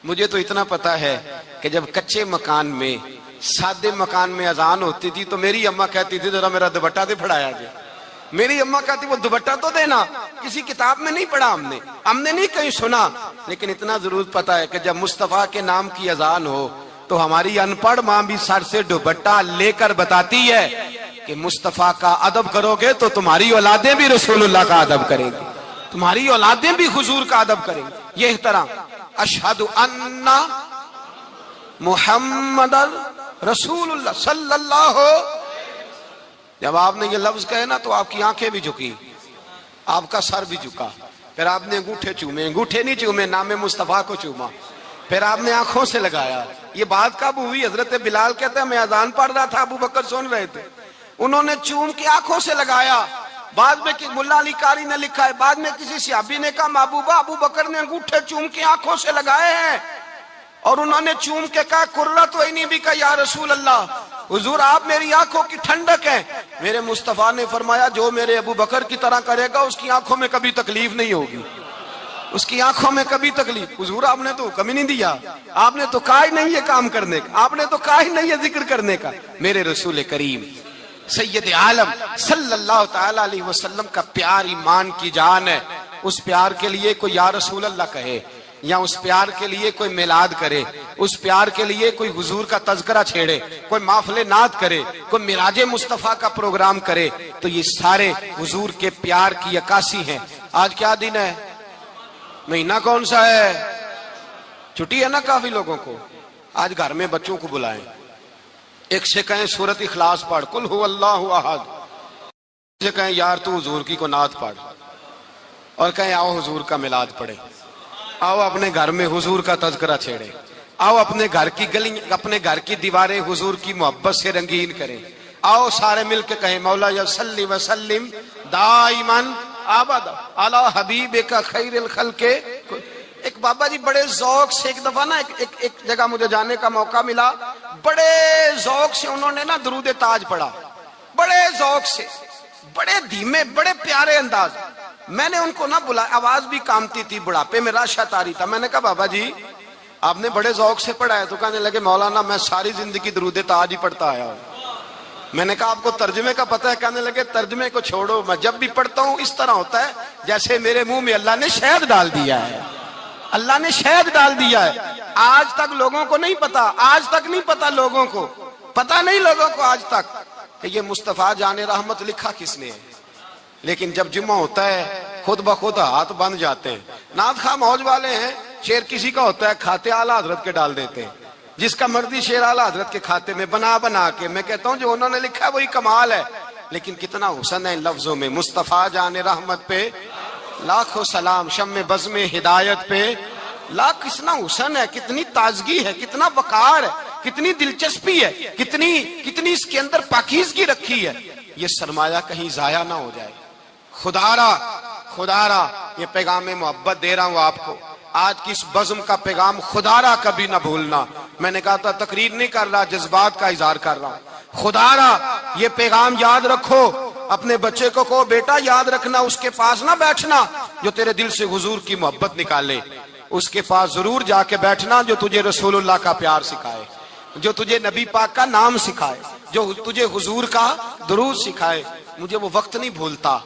مجھے تو اتنا پتا ہے کہ جب کچے مکان میں، سادے مکان میں اذان ہوتی تھی تو میری اماں کہتی تھی ذرا میرا دوپٹہ دے پھڑایا جائے، میری اماں کہتی وہ دوپٹہ تو دینا، کسی کتاب میں نہیں پڑھا ہم نے نہیں کہیں سنا، لیکن اتنا ضرور پتا ہے کہ جب مصطفیٰ کے نام کی اذان ہو تو ہماری ان پڑھ ماں بھی سر سے دوپٹہ لے کر بتاتی ہے کہ مصطفیٰ کا ادب کرو گے تو تمہاری اولادیں بھی رسول اللہ کا ادب کریں گی، تمہاری اولادیں بھی حضور کا ادب کریں گی۔ یہ احترام، اشہد ان محمد رسول اللہ صلی اللہ، جب آپ نے یہ لفظ کہے نا تو آپ کی آنکھیں بھی جھکی، آپ کا سر بھی جھکا، پھر آپ نے انگوٹھے چومے، انگوٹھے نہیں چومے، نام مصطفیٰ کو چوما، پھر آپ نے آنکھوں سے لگایا۔ یہ بات کب ہوئی؟ حضرت بلال کہتے ہیں میں اذان پڑھ رہا تھا، ابو بکر سن رہے تھے، انہوں نے چوم کے آنکھوں سے لگایا۔ بعد میں ملا علی قاری نے لکھا ہے، بعد میں کسی صحابی نے کہا محبوبہ ابو بکر نے انگوٹھے چوم کے آنکھوں سے لگائے ہیں، اور انہوں نے چوم کے کہا قرۃ عینی بک یا رسول اللہ، حضور آپ میری آنکھوں کی ٹھنڈک ہیں۔ میرے مصطفیٰ نے فرمایا جو میرے ابو بکر کی طرح کرے گا اس کی آنکھوں میں کبھی تکلیف نہیں ہوگی، اس کی آنکھوں میں کبھی تکلیف۔ حضور آپ نے تو حکم ہی نہیں دیا، آپ نے تو کہا ہی نہیں یہ کام کرنے کا، آپ نے تو کہا ہی نہیں یہ ذکر کرنے کا۔ میرے رسول کریم سید عالم صلی اللہ تعالی علیہ وسلم کا پیار ایمان کی جان ہے، اس پیار کے لیے کوئی یا رسول اللہ کہے، یا اس پیار کے لیے کوئی میلاد کرے، اس پیار کے لیے کوئی حضور کا تذکرہ چھیڑے، کوئی محفل نعت کرے، کوئی معراج مصطفیٰ کا پروگرام کرے، تو یہ سارے حضور کے پیار کی عکاسی ہیں۔ آج کیا دن ہے؟ مہینہ کون سا ہے؟ چھٹی ہے نا کافی لوگوں کو، آج گھر میں بچوں کو بلائیں، ایک سے کہیں سورۃ اخلاص پڑھ، قل هو اللہ احد، سے کہیں یار تو حضور کی کو نعت پڑھ، اور کہیں آؤ حضور کا میلاد پڑھے، آؤ اپنے گھر میں حضور کا تذکرہ چھیڑے، آؤ اپنے گھر کی گلی، اپنے گھر کی دیواریں حضور کی محبت سے رنگین کریں، آؤ سارے مل کے کہیں مولا یا صلی وسلم دائماً ابدا علی حبیبک خیر الخلق۔ ایک بابا جی بڑے ذوق سے ایک دفعہ نا ایک جگہ مجھے جانے کا موقع ملا، بڑے ذوق سے انہوں نے نا درود تاج پڑھا، بڑے ذوق سے، بڑے دھیمے، بڑے پیارے انداز۔ میں نے ان کو نہ بلایا، آواز بھی کامتی تھی، بڑھاپے میں راشت آ رہی تھا، میں نے کہا بابا جی آپ نے بڑے ذوق سے پڑھا ہے، تو کہنے لگے مولانا میں ساری زندگی درود تاج ہی پڑھتا آیا ہوں۔ میں نے کہا آپ کو ترجمے کا پتہ ہے؟ کہنے لگے ترجمے کو چھوڑو، میں جب بھی پڑھتا ہوں اس طرح ہوتا ہے جیسے میرے منہ میں اللہ نے شہد ڈال دیا ہے، اللہ نے شہد ڈال دیا ہے۔ آج تک لوگوں کو نہیں پتا، آج تک نہیں پتا لوگوں کو، پتا نہیں لوگوں کو آج تک کہ یہ مصطفیٰ جان رحمت لکھا کس نے ہے۔ لیکن جب جمعہ ہوتا ہے خود بخود ہاتھ بند جاتے ہیں، نعت خواہ موج والے ہیں، شعر کسی کا ہوتا ہے کھاتے اعلیٰ حضرت کے ڈال دیتے ہیں، جس کا مرضی شعر اعلیٰ حضرت کے کھاتے میں بنا کے، میں کہتا ہوں جو انہوں نے لکھا ہے وہی کمال ہے، لیکن کتنا حسن ہے ان لفظوں میں۔ مصطفیٰ جان رحمت پہ لاکھوں سلام، شم بزم ہدایت پہ لاکھ، کتنا حسن ہے، کتنی تازگی ہے، کتنا وقار ہے، کتنی دلچسپی ہے، کتنی اس کے اندر پاکیزگی رکھی ہے، یہ سرمایہ کہیں ضائع نہ ہو جائے۔ خدا را یہ پیغام محبت دے رہا ہوں آپ کو، آج کی اس بزم کا پیغام خدا را کبھی نہ بھولنا۔ میں نے کہا تھا تقریر نہیں کر رہا، جذبات کا اظہار کر رہا ہوں۔ خدا را یہ پیغام یاد رکھو، اپنے بچے کو کہو بیٹا یاد رکھنا، اس کے پاس نہ بیٹھنا جو تیرے دل سے حضور کی محبت نکالے، اس کے پاس ضرور جا کے بیٹھنا جو تجھے رسول اللہ کا پیار سکھائے، جو تجھے نبی پاک کا نام سکھائے، جو تجھے حضور کا درود سکھائے۔ مجھے وہ وقت نہیں بھولتا،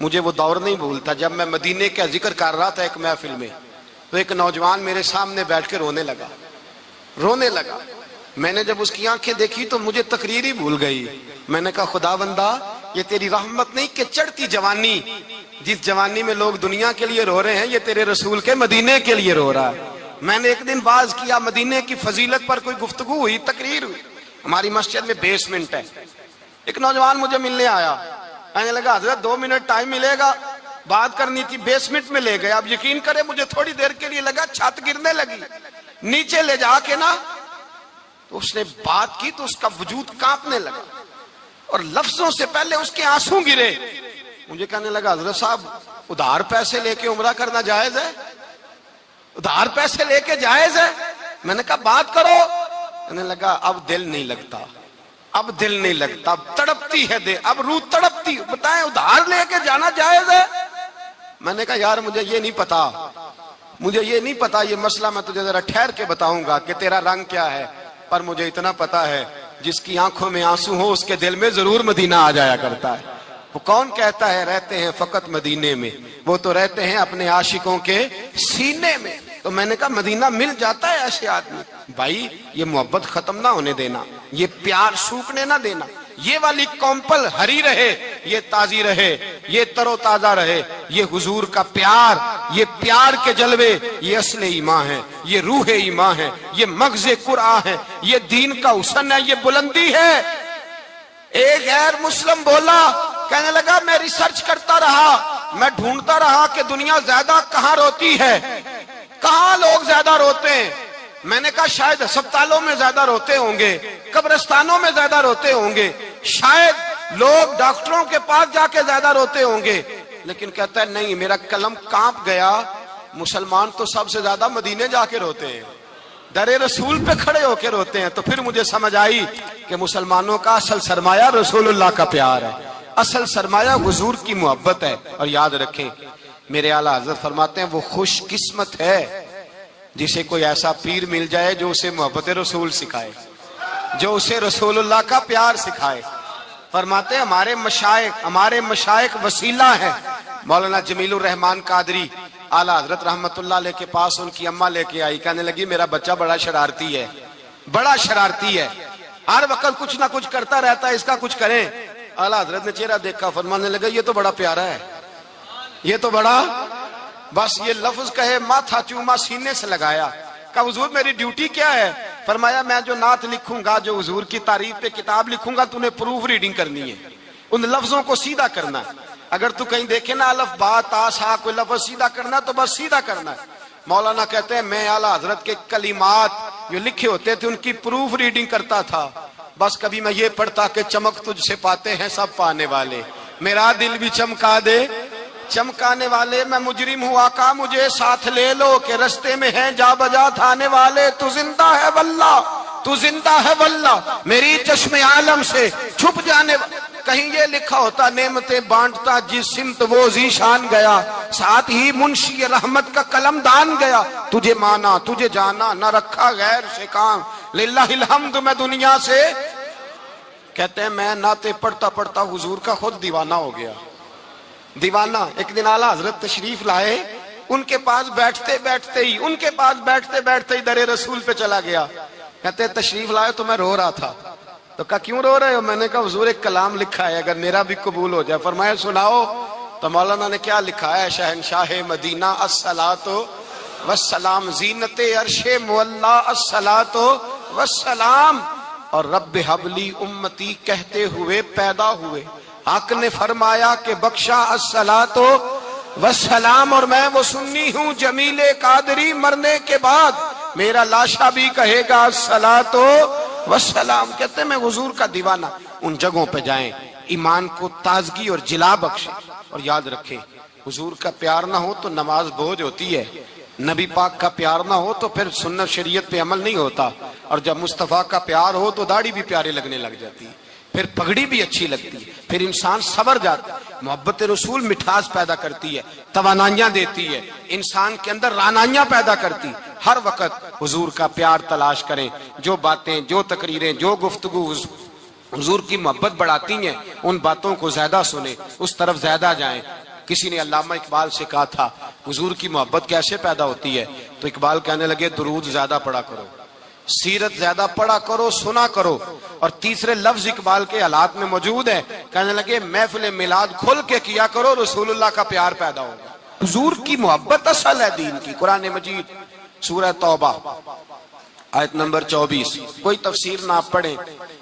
مجھے وہ دور نہیں بھولتا جب میں مدینے کا ذکر کر رہا تھا ایک محفل میں، تو ایک نوجوان میرے سامنے بیٹھ کے رونے لگا۔ میں نے جب اس کی آنکھیں دیکھی تو مجھے تقریر ہی بھول گئی۔ میں نے کہا خدا بندہ یہ تیری رحمت نہیں کہ چڑھتی جوانی، جس جوانی میں لوگ دنیا کے لیے رو رہے ہیں، یہ تیرے رسول کے مدینے کے لیے رو رہا ہے۔ میں نے ایک دن باز کیا، مدینے کی فضیلت پر کوئی گفتگو ہوئی، تقریر ہوئی، ہماری مسجد میں بیسمنٹ ہے، ایک نوجوان مجھے ملنے آیا، کہنے لگا حضرت 2 منٹ ٹائم ملے گا، بات کرنی تھی۔ بیسمنٹ میں لے گئے، اب یقین کرے مجھے تھوڑی دیر کے لیے لگا چھت گرنے لگی، نیچے لے جا کے نا تو اس نے بات کی تو اس کا وجود کانپنے لگا اور لفظوں سے پہلے اس کے آنسو گرے۔ مجھے کہنے لگا حضرت صاحب ادھار پیسے لے کے عمرہ کرنا جائز ہے؟ ادھار پیسے لے کے جائز ہے؟ میں نے کہا بات کرو۔ کہنے لگا اب دل نہیں لگتا، اب تڑپتی ہے دل، اب روح تڑپتی، بتائیں ادھار لے کے جانا جائز ہے؟ میں نے کہا یار مجھے یہ نہیں پتا یہ مسئلہ میں تجھے ذرا ٹھہر کے بتاؤں گا کہ تیرا رنگ کیا ہے، پر مجھے اتنا پتا ہے جس کی آنکھوں میں آنسو ہو اس کے دل میں ضرور مدینہ آ جایا کرتا ہے۔ وہ کون کہتا ہے رہتے ہیں فقط مدینے میں، وہ تو رہتے ہیں اپنے عاشقوں کے سینے میں۔ تو میں نے کہا مدینہ مل جاتا ہے ایسے آدمی۔ بھائی یہ محبت ختم نہ ہونے دینا، یہ پیار سوکھنے نہ دینا، یہ والی کومپل ہری رہے، یہ تازی رہے، یہ تر و تازہ رہے۔ یہ حضور کا پیار، یہ پیار کے جلوے، یہ اصل ایمان ہے، یہ روح ایمان ہے، یہ مغز قرآن ہے، یہ دین کا حسن ہے، یہ بلندی ہے۔ ایک غیر مسلم بولا، کہنے لگا میں ریسرچ کرتا رہا، میں ڈھونڈتا رہا کہ دنیا زیادہ کہاں روتی ہے، کہاں لوگ زیادہ روتے ہیں۔ میں نے کہا شاید ہسپتالوں میں زیادہ روتے ہوں گے، قبرستانوں میں زیادہ روتے ہوں گے، شاید لوگ ڈاکٹروں کے پاس جا کے زیادہ روتے ہوں گے، لیکن کہتا ہے نہیں، میرا قلم کانپ گیا، مسلمان تو سب سے زیادہ مدینے جا کے روتے ہیں، در رسول پہ کھڑے ہو کے روتے ہیں۔ تو پھر مجھے سمجھ آئی کہ مسلمانوں کا اصل سرمایہ رسول اللہ کا پیار ہے، اصل سرمایہ حضور کی محبت ہے۔ اور یاد رکھیں میرے اعلیٰ حضرت فرماتے ہیں وہ خوش قسمت ہے جسے کوئی ایسا پیر مل جائے جو اسے محبت رسول سکھائے، جو اسے رسول اللہ کا پیار سکھائے۔ فرماتے ہیں ہمارے مشائخ وسیلہ ہیں۔ مولانا جمیل الرحمان قادری اعلیٰ حضرت رحمت اللہ علیہ کے پاس ان کی اماں لے کے آئی، کہنے لگی میرا بچہ بڑا شرارتی ہے، ہر وقت کچھ نہ کچھ کرتا رہتا ہے، اس کا کچھ کریں۔ اعلیٰ حضرت نے چہرہ دیکھا، فرمانے لگا یہ تو بڑا پیارا ہے، یہ تو بڑا، بس یہ لفظ کہے ماتھا چوما سینے سے لگایا۔ کہا حضور میری ڈیوٹی کیا ہے؟ فرمایا میں جو نعت لکھوں گا، جو حضور کی تعریف پہ کتاب لکھوں گا، تو نے پروف ریڈنگ کرنی ہے، ان لفظوں کو سیدھا کرنا ہے۔ اگر تو کہیں دیکھے نا الف با تا سا کوئی لفظ سیدھا کرنا تو بس سیدھا کرنا ہے۔ مولانا کہتے ہیں میں اعلیٰ حضرت کے کلمات جو لکھے ہوتے تھے ان کی پروف ریڈنگ کرتا تھا، بس کبھی میں یہ پڑھتا کہ چمک تجھ سے پاتے ہیں سب پانے والے، میرا دل بھی چمکا دے چمکانے والے، میں مجرم ہوں آقا مجھے ساتھ لے لو کہ رستے میں ہیں جا بجا تھانے والے، تو زندہ ہے واللہ میری چشم عالم سے چھپ جانے کہیں یہ لکھا ہوتا نعمتیں بانٹتا جس سمت وہ ذیشان گیا، ساتھ ہی منشی رحمت کا قلم دان گیا، تجھے مانا تجھے جانا نہ رکھا غیر سے کام، للہ الحمد میں دنیا سے۔ کہتے ہیں میں نعتیں پڑھتا پڑھتا حضور کا خود دیوانہ ہو گیا، دیوانہ۔ ایک دن اعلیٰ حضرت تشریف لائے، ان کے پاس بیٹھتے بیٹھتے ہی در رسول پہ چلا گیا۔ کہتے تشریف لائے تو میں رو رہا تھا، تو کہا کیوں رو رہے ہو؟ میں نے کہا حضور ایک کلام لکھا ہے اگر میرا بھی قبول ہو جائے۔ فرمایا سناؤ۔ تو مولانا نے کیا لکھا ہے؟ شہنشاہ مدینہ الصلاۃ والسلام، زینت عرش مولا الصلاۃ والسلام، اور رب حبلی امتی کہتے ہوئے پیدا ہوئے، حق نے فرمایا کہ بخشا الصلاۃ والسلام، اور میں وہ سنی ہوں جمیل قادری مرنے کے بعد میرا لاشا بھی کہے گا الصلاۃ والسلام. کہتے ہیں میں حضور کا دیوانہ. ان جگہوں پہ جائیں, ایمان کو تازگی اور جلا بخشے. اور یاد رکھیں حضور کا پیار نہ ہو تو نماز بوجھ ہوتی ہے, نبی پاک کا پیار نہ ہو تو پھر سنت شریعت پہ عمل نہیں ہوتا, اور جب مصطفیٰ کا پیار ہو تو داڑھی بھی پیارے لگنے لگ جاتی ہے, پھر پگڑی بھی اچھی لگتی ہے, پھر انسان صبر جاتا ہے. محبت رسول مٹھاس پیدا کرتی ہے, توانائیاں دیتی ہے, انسان کے اندر رانائیاں پیدا کرتی. ہر وقت حضور کا پیار تلاش کریں. جو باتیں, جو تقریریں, جو گفتگو حضور کی محبت بڑھاتی ہیں ان باتوں کو زیادہ سنیں, اس طرف زیادہ جائیں. کسی نے علامہ اقبال سے کہا تھا حضور کی محبت کیسے پیدا ہوتی ہے, تو اقبال کہنے لگے درود زیادہ پڑھا کرو, سیرت زیادہ پڑھا کرو, سنا کرو. اور تیسرے لفظ اقبال کے حالات میں موجود ہے, کہنے لگے محفل میلاد کھل کے کیا کرو, رسول اللہ کا پیار پیدا ہوگا. حضور کی محبت اصل ہے دین کی. قرآن مجید سورہ توبہ آیت نمبر 24. کوئی تفسیر نہ آپ پڑھیں,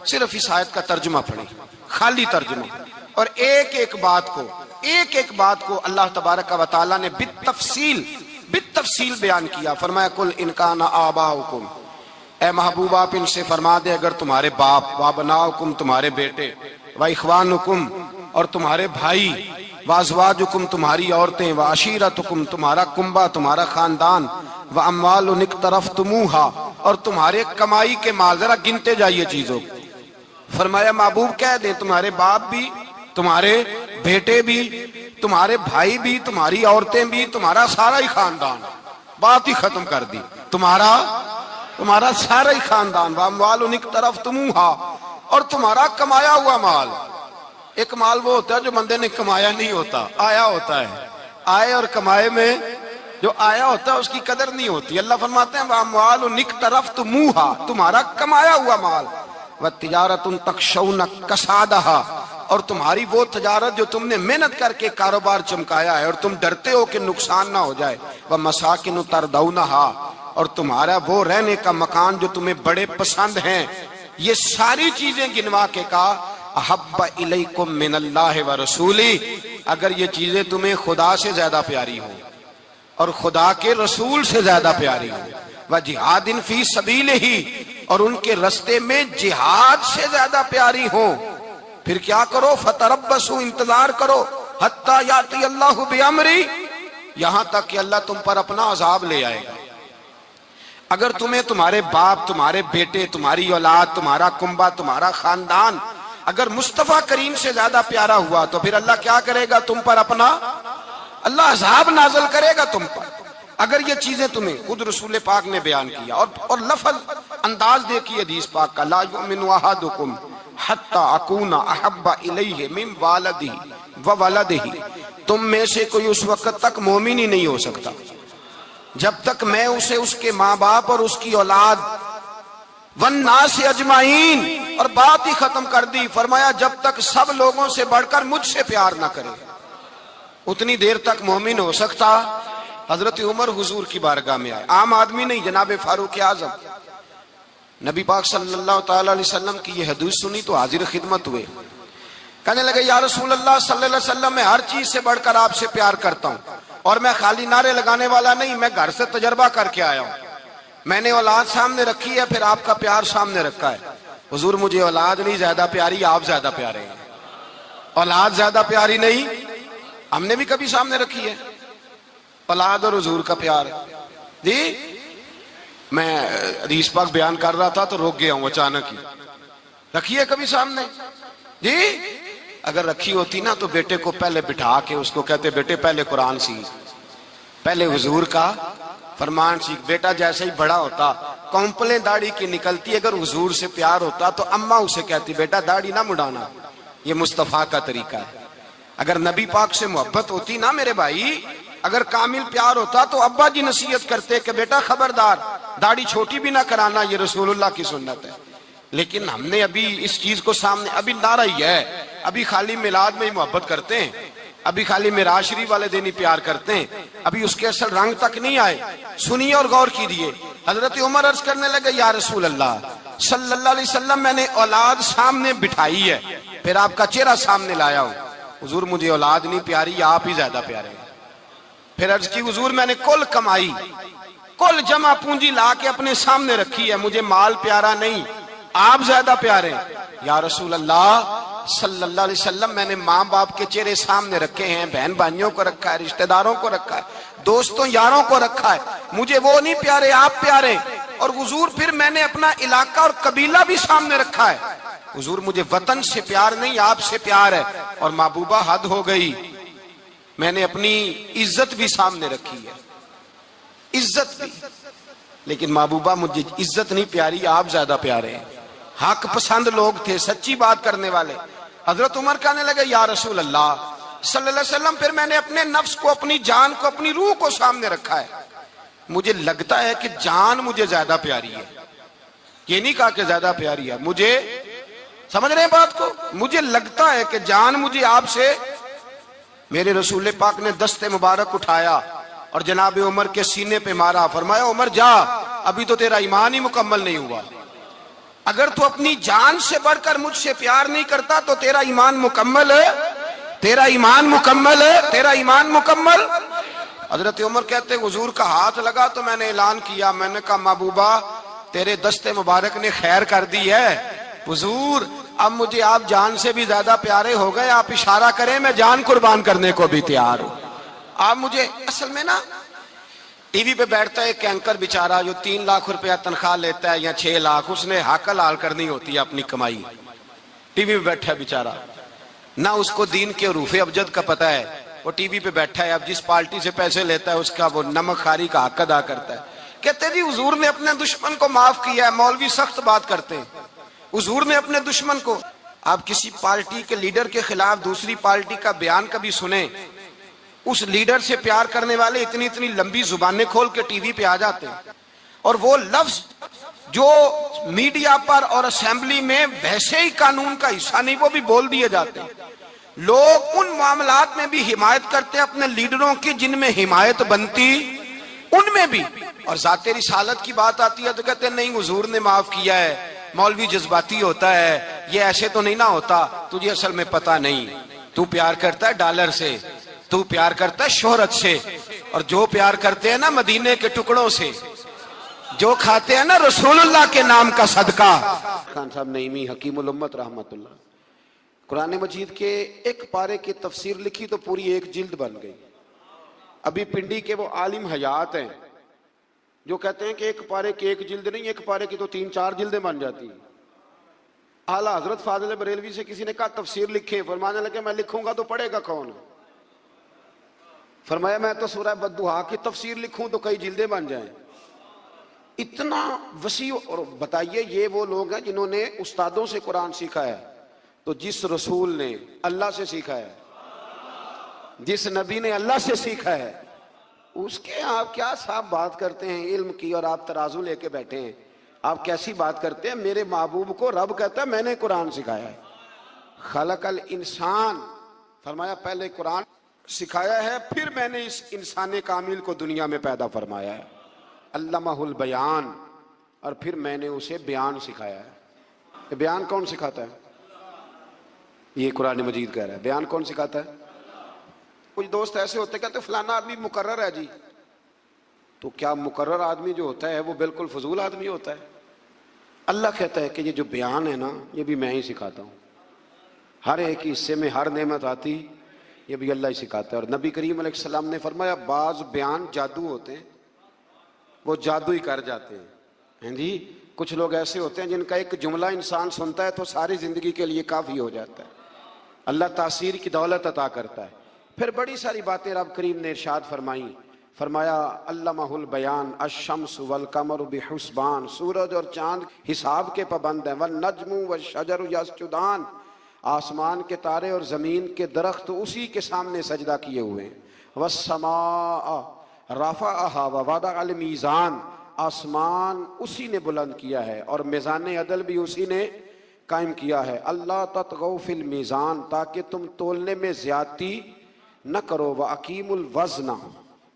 صرف اس آیت کا ترجمہ پڑھیں, خالی ترجمہ, اور ایک ایک بات کو اللہ تبارک و تعالیٰ نے بالتفصیل بیان کیا. فرمایا کل ان کان آباؤکم, اے محبوب آپ ان سے فرما دے اگر تمہارے باپ, وابناؤکم تمہارے بیٹے, واخوانکم اور تمہارے بھائی, وازواجکم تمہاری عورتیں, وعشیرتکم تمہارا کنبہ تمہارا خاندان, واموال اقترفتموہا اور تمہارے کمائی کے مال. ذرا گنتے جائیے چیزوں. فرمایا محبوب کہہ دیں تمہارے باپ بھی, تمہارے بیٹے بھی, تمہارے بھائی بھی, تمہاری عورتیں بھی, تمہارا سارا ہی خاندان. بات ہی ختم کر دی, تمہارا سارا ہی خاندان. واموال اقترفتموہا اور تمہارا کمایا ہوا مال. ایک مال وہ ہوتا ہے جو بندے نے کمایا نہیں ہوتا, آیا ہوتا ہے. آئے اور کمائے میں جو آیا ہوتا ہے اس کی قدر نہیں ہوتی. اللہ فرماتے ہیں واموال اقترفتموہا تمہارا کمایا ہوا مال, وتجارت تخشون کسادہا اور تمہاری وہ تجارت جو تم نے محنت کر کے کاروبار چمکایا ہے اور تم ڈرتے ہو کہ نقصان نہ ہو جائے, ومساکن تردونہا اور تمہارا وہ رہنے کا مکان جو تمہیں بڑے پسند ہیں. یہ ساری چیزیں گنوا کے کہا احب الیکم من اللہ ورسولی, اگر یہ چیزیں تمہیں خدا سے زیادہ پیاری ہوں اور خدا کے رسول سے زیادہ پیاری ہوں, وجہاد فی سبیلہ اور ان کے رستے میں جہاد سے زیادہ پیاری ہوں, پھر کیا کرو, فتربصوا انتظار کرو, حتی یاتی اللہ بامری یہاں تک کہ اللہ تم پر اپنا عذاب لے آئے گا. اگر تمہیں تمہارے باپ, تمہارے بیٹے, تمہاری اولاد, تمہارا کنبہ, تمہارا خاندان اگر مصطفیٰ کریم سے زیادہ پیارا ہوا تو پھر اللہ کیا کرے گا تم پر اپنا, اللہ عذاب نازل کرے گا تم پر. اگر یہ چیزیں تمہیں خود رسول پاک نے بیان کیا اور لفظ انداز دیکھیے حدیث پاک کا, لا یؤمن احدکم حتی اکون احب الیہ من والدہ وولدہ, تم میں سے کوئی اس وقت تک مومن ہی نہیں ہو سکتا جب تک میں اسے اس کے ماں باپ اور اس کی اولاد والناس اجمعین, اور بات ہی ختم کر دی. فرمایا جب تک سب لوگوں سے بڑھ کر مجھ سے پیار نہ کرے اتنی دیر تک مومن ہو سکتا. حضرت عمر حضور کی بارگاہ میں آئے, عام آدمی نہیں, جناب فاروق اعظم. نبی پاک صلی اللہ تعالی علیہ وسلم کی یہ حدیث سنی تو حاضر خدمت ہوئے. کہنے لگے یا رسول اللہ صلی اللہ علیہ وسلم میں ہر چیز سے بڑھ کر آپ سے پیار کرتا ہوں, اور میں خالی نعرے لگانے والا نہیں, میں گھر سے تجربہ کر کے آیا ہوں. میں نے اولاد سامنے رکھی ہے, پھر آپ کا پیار سامنے رکھا ہے. حضور مجھے اولاد نہیں زیادہ پیاری, آپ زیادہ پیارے ہیں. اولاد زیادہ پیاری نہیں, ہم نے بھی کبھی سامنے رکھی ہے اولاد اور حضور کا پیار. جی میں حدیث پاک بیان کر رہا تھا تو روک گیا ہوں اچانک ہی. رکھی ہے کبھی سامنے؟ جی اگر رکھی ہوتی نا تو بیٹے کو پہلے بٹھا کے اس کو کہتے بیٹے پہلے قرآن سیکھ, پہلے حضور کا فرمان سیکھ. بیٹا جیسے ہی بڑا ہوتا کونپلیں داڑھی کی نکلتی, اگر حضور سے پیار ہوتا تو اماں اسے کہتی بیٹا داڑھی نہ مڈانا, یہ مصطفیٰ کا طریقہ ہے. اگر نبی پاک سے محبت ہوتی نا میرے بھائی, اگر کامل پیار ہوتا تو ابا جی نصیحت کرتے کہ بیٹا خبردار داڑھی چھوٹی بھی نہ کرانا, یہ رسول اللہ کی سنت ہے. لیکن ہم نے ابھی اس چیز کو سامنے, ابھی نعرہ ہی ہے, ابھی خالی میلاد میں ہی محبت کرتے ہیں, ابھی خالی معراج شریف والے دن ہی پیار کرتے ہیں, ابھی اس کے اصل رنگ تک نہیں آئے. سنیے اور غور کیجیے. حضرت عمر عرض کرنے لگے یا رسول اللہ صلی اللہ علیہ وسلم میں نے اولاد سامنے بٹھائی ہے, پھر آپ کا چہرہ سامنے لایا ہوں. حضور مجھے اولاد نہیں پیاری, آپ ہی زیادہ پیارے ہیں. پھر عرض کی حضور میں نے کل کمائی کل جمع پونجی لا کے اپنے سامنے رکھی ہے، مجھے مال پیارا نہیں، آپ زیادہ پیارے۔ یا رسول اللہ صلی اللہ علیہ وسلم، میں نے ماں باپ کے چہرے سامنے رکھے ہیں، بہن بھائیوں کو رکھا ہے، رشتہ داروں کو رکھا ہے، دوستوں یاروں کو رکھا ہے، مجھے وہ نہیں پیارے، آپ پیارے۔ اور حضور پھر میں نے اپنا علاقہ اور قبیلہ بھی سامنے رکھا ہے، حضور مجھے وطن سے پیار نہیں، آپ سے پیار ہے۔ اور محبوبہ حد ہو گئی، میں نے اپنی عزت بھی سامنے رکھی ہے، عزت بھی، لیکن محبوبہ مجھے عزت نہیں پیاری، آپ زیادہ پیارے ہیں۔ حق پسند لوگ تھے، سچی بات کرنے والے۔ حضرت عمر کہنے لگے یا رسول اللہ صلی اللہ علیہ وسلم، پھر میں نے اپنے نفس کو، اپنی جان کو، اپنی روح کو سامنے رکھا ہے، مجھے لگتا ہے کہ جان مجھے زیادہ پیاری ہے۔ یہ نہیں کہا کہ زیادہ پیاری ہے، مجھے، سمجھ رہے ہیں بات کو، مجھے لگتا ہے کہ جان مجھے آپ سے۔ میرے رسول پاک نے دست مبارک اٹھایا اور جناب عمر کے سینے پہ مارا، فرمایا عمر جا، ابھی تو تیرا ایمان ہی مکمل نہیں ہوا، اگر تو اپنی جان سے بڑھ کر مجھ سے پیار نہیں کرتا تو تیرا ایمان مکمل ہے، تیرا ایمان مکمل ہے، تیرا ایمان مکمل۔ حضرت عمر کہتے حضور کا ہاتھ لگا تو میں نے اعلان کیا، میں نے کہا محبوبہ تیرے دست مبارک نے خیر کر دی ہے، حضور اب مجھے آپ جان سے بھی زیادہ پیارے ہو گئے، آپ اشارہ کریں میں جان قربان کرنے کو بھی تیار ہوں۔ آپ مجھے، اصل میں نا ٹی وی پہ بیٹھتا ہے ایک اینکر بیچارہ جو 3 لاکھ روپیہ تنخواہ لیتا ہے یا 6 لاکھ، اس نے حق حلال کرنی ہوتی ہے اپنی کمائی، ٹی وی پہ بیٹھا ہے بیچارہ، نہ اس کو دین کے حروف ابجد کا پتہ ہے، وہ ٹی وی پہ بیٹھا ہے، اب جس پارٹی سے پیسے لیتا ہے اس کا وہ نمک خاری کا حق ادا کرتا ہے۔ کہتے جی حضور نے اپنے دشمن کو معاف کیا ہے، مولوی سخت بات کرتے ہیں، حضور نے اپنے دشمن کو۔ آپ کسی پارٹی کے لیڈر کے خلاف دوسری پارٹی کا بیان کبھی سنیں، اس لیڈر سے پیار کرنے والے اتنی اتنی لمبی زبانیں کھول کے ٹی وی پہ آ جاتے ہیں، اور وہ لفظ جو میڈیا پر اور اسمبلی میں ویسے ہی قانون کا حصہ نہیں وہ بھی بول دیے جاتے ہیں۔ لوگ ان معاملات میں بھی حمایت کرتے ہیں اپنے لیڈروں کی جن میں حمایت بنتی ان میں بھی، اور ذات رسالت کی بات آتی ہے تو کہتے ہیں نہیں حضور نے معاف کیا ہے، مولوی جذباتی ہوتا ہے، یہ ایسے تو نہیں نہ ہوتا، تجھے اصل میں پتہ نہیں، تو پیار کرتا ہے ڈالر سے، تو پیار کرتا ہے شہرت سے، اور جو پیار کرتے ہیں نا مدینے کے ٹکڑوں سے، جو کھاتے ہیں نا رسول اللہ کے نام کا صدقہ۔ خان صاحب نعیمی حکیم الامت رحمت اللہ، قرآن مجید کے ایک پارے کی تفسیر لکھی تو پوری ایک جلد بن گئی۔ ابھی پنڈی کے وہ عالم حیات ہیں جو کہتے ہیں کہ ایک پارے کی ایک جلد نہیں، ایک پارے کی تو 3-4 جلدیں بن جاتی ہیں۔ اعلیٰ حضرت فاضل بریلوی سے کسی نے کہا تفسیر لکھے، فرمانے لگے میں لکھوں گا تو پڑھے گا کون؟ فرمایا میں تو سورہ بددعا کی تفسیر لکھوں تو کئی جلدیں بن جائیں، اتنا وسیع۔ اور بتائیے یہ وہ لوگ ہیں جنہوں نے استادوں سے قرآن سیکھا ہے، تو جس رسول نے اللہ سے سیکھا ہے، جس نبی نے اللہ سے سیکھا ہے، اس کے آپ کیا صاحب بات کرتے ہیں علم کی، اور آپ ترازو لے کے بیٹھے ہیں، آپ کیسی بات کرتے ہیں؟ میرے محبوب کو رب کہتا ہے میں نے قرآن سکھایا ہے، خلق الانسان، فرمایا پہلے قرآن سکھایا ہے پھر میں نے اس انسان کامل کو دنیا میں پیدا فرمایا ہے، علمہ البیان، اور پھر میں نے اسے بیان سکھایا ہے۔ بیان کون سکھاتا ہے؟ یہ قرآن مجید کہہ رہا ہے، بیان کون سکھاتا ہے؟ کچھ دوست ایسے ہوتے کہتے فلانا آدمی مقرر ہے جی، تو کیا مقرر آدمی جو ہوتا ہے وہ بالکل فضول آدمی ہوتا ہے؟ اللہ کہتا ہے کہ یہ جو بیان ہے نا یہ بھی میں ہی سکھاتا ہوں، ہر ایک حصے میں ہر نعمت آتی یہ بھی اللہ ہی سکھاتا ہے۔ اور نبی کریم علیہ السلام نے فرمایا بعض بیان جادو ہوتے ہیں، وہ جادو ہی کر جاتے ہیں جی۔ کچھ لوگ ایسے ہوتے ہیں جن کا ایک جملہ انسان سنتا ہے تو ساری زندگی کے لیے کافی ہو جاتا ہے، اللہ تاثیر کی دولت عطا کرتا ہے۔ پھر بڑی ساری باتیں رب کریم نے ارشاد فرمائیں، فرمایا علمہ البیان الشمس والقمر بحسبان، سورج اور چاند حساب کے پابند ہیں، والنجم والشجر یسجدان، آسمان کے تارے اور زمین کے درخت اسی کے سامنے سجدہ کیے ہوئے ہیں، والسماء رفعہا ووضع المیزان، آسمان اسی نے بلند کیا ہے اور میزان عدل بھی اسی نے قائم کیا ہے، اللہ تطغوا فی المیزان، تاکہ تم تولنے میں زیادتی نہ کرو، وَأَقِیمُوا الْوَزْنَ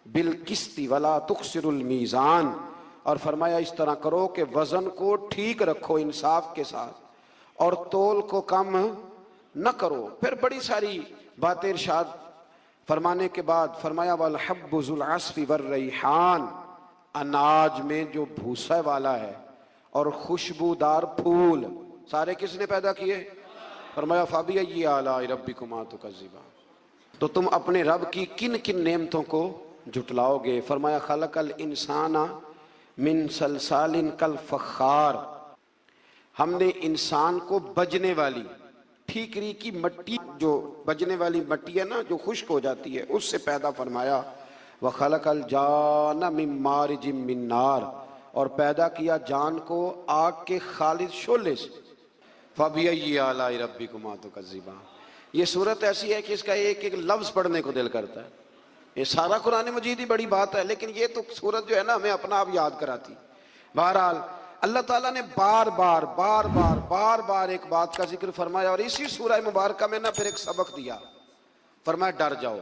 بِالْقِسْطِ وَلَا تُخْسِرُوا الْمِیزَانَ، اور فرمایا اس طرح کرو کہ وزن کو ٹھیک رکھو انصاف کے ساتھ اور تول کو کم نہ کرو۔ پھر بڑی ساری باتیں ارشاد فرمانے کے بعد فرمایا وَالْحَبُّ ذُو الْعَصْفِ وَالرَّیحَانُ، اناج میں جو بھوسا والا ہے اور خوشبودار پھول سارے کس نے پیدا کیے؟ فرمایا فَبِأَيِّ آلَاءِ رَبِّكُمَا تُكَذِّبَانِ، تو تم اپنے رب کی کن کن نعمتوں کو جھٹلاؤ گے؟ فرمایا خلق الانسان من صلصال کالفخار، ہم نے انسان کو بجنے والی ٹھیکری کی مٹی، جو بجنے والی مٹی ہے نا جو خشک ہو جاتی ہے، اس سے پیدا فرمایا۔ وَخَلَقَ الْجَانَّ مِن مَارِجٍ مِّن نَار، اور پیدا کیا جان کو آگ کے خالص شعلے سے۔ فَبِأَيِّ آلَاءِ رَبِّكُمَا تُكَذِّبَانِ، یہ صورت ایسی ہے کہ اس کا ایک ایک لفظ پڑھنے کو دل کرتا ہے۔ یہ سارا قرآن مجید ہی بڑی بات ہے، لیکن یہ تو صورت جو ہے نا ہمیں اپنا آپ یاد کراتی۔ بہرحال اللہ تعالیٰ نے بار بار ایک بات کا ذکر فرمایا، اور اسی سورہ مبارکہ میں نا پھر ایک سبق دیا۔ فرمایا ڈر جاؤ۔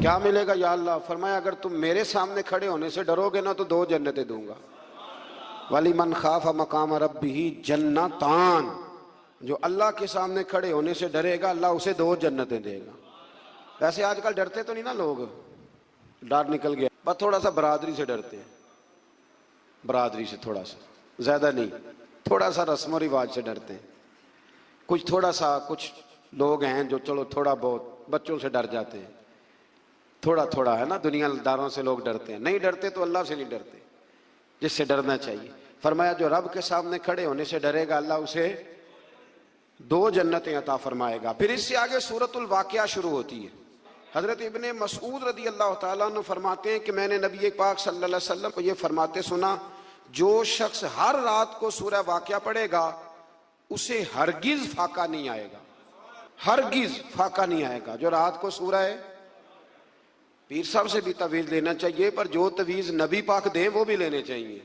کیا ملے گا یا اللہ؟ فرمایا اگر تم میرے سامنے کھڑے ہونے سے ڈرو گے نا تو 2 جنتیں دوں گا۔ وَلِمَنْ خَافَ مَقَامَ رَبِّهِ جَنَّتَانِ، جو اللہ کے سامنے کھڑے ہونے سے ڈرے گا اللہ اسے 2 جنتیں دے گا۔ ویسے آج کل ڈرتے تو نہیں نا لوگ، ڈر نکل گیا، بس تھوڑا سا برادری سے ڈرتے ہیں، برادری سے تھوڑا سا، زیادہ نہیں، تھوڑا سا رسم و رواج سے ڈرتے ہیں۔ کچھ تھوڑا سا کچھ لوگ ہیں جو چلو تھوڑا بہت بچوں سے ڈر جاتے ہیں، تھوڑا ہے نا، دنیا داروں سے لوگ ڈرتے ہیں، نہیں ڈرتے تو اللہ سے نہیں ڈرتے جس سے ڈرنا چاہیے۔ فرمایا جو رب کے سامنے کھڑے ہونے سے ڈرے گا اللہ اسے 2 جنتیں عطا فرمائے گا۔ پھر اس سے آگے سورۃ الواقعہ شروع ہوتی ہے۔ حضرت ابن مسعود رضی اللہ تعالیٰ عنہ فرماتے ہیں کہ میں نے نبی پاک صلی اللہ علیہ وسلم کو یہ فرماتے سنا، جو شخص ہر رات کو سورہ واقعہ پڑھے گا اسے ہرگز فاقہ نہیں آئے گا، ہرگز فاقہ نہیں آئے گا۔ جو رات کو سورہ ہے، پیر صاحب سے بھی تعویذ لینا چاہیے، پر جو تعویذ نبی پاک دیں وہ بھی لینے چاہیے،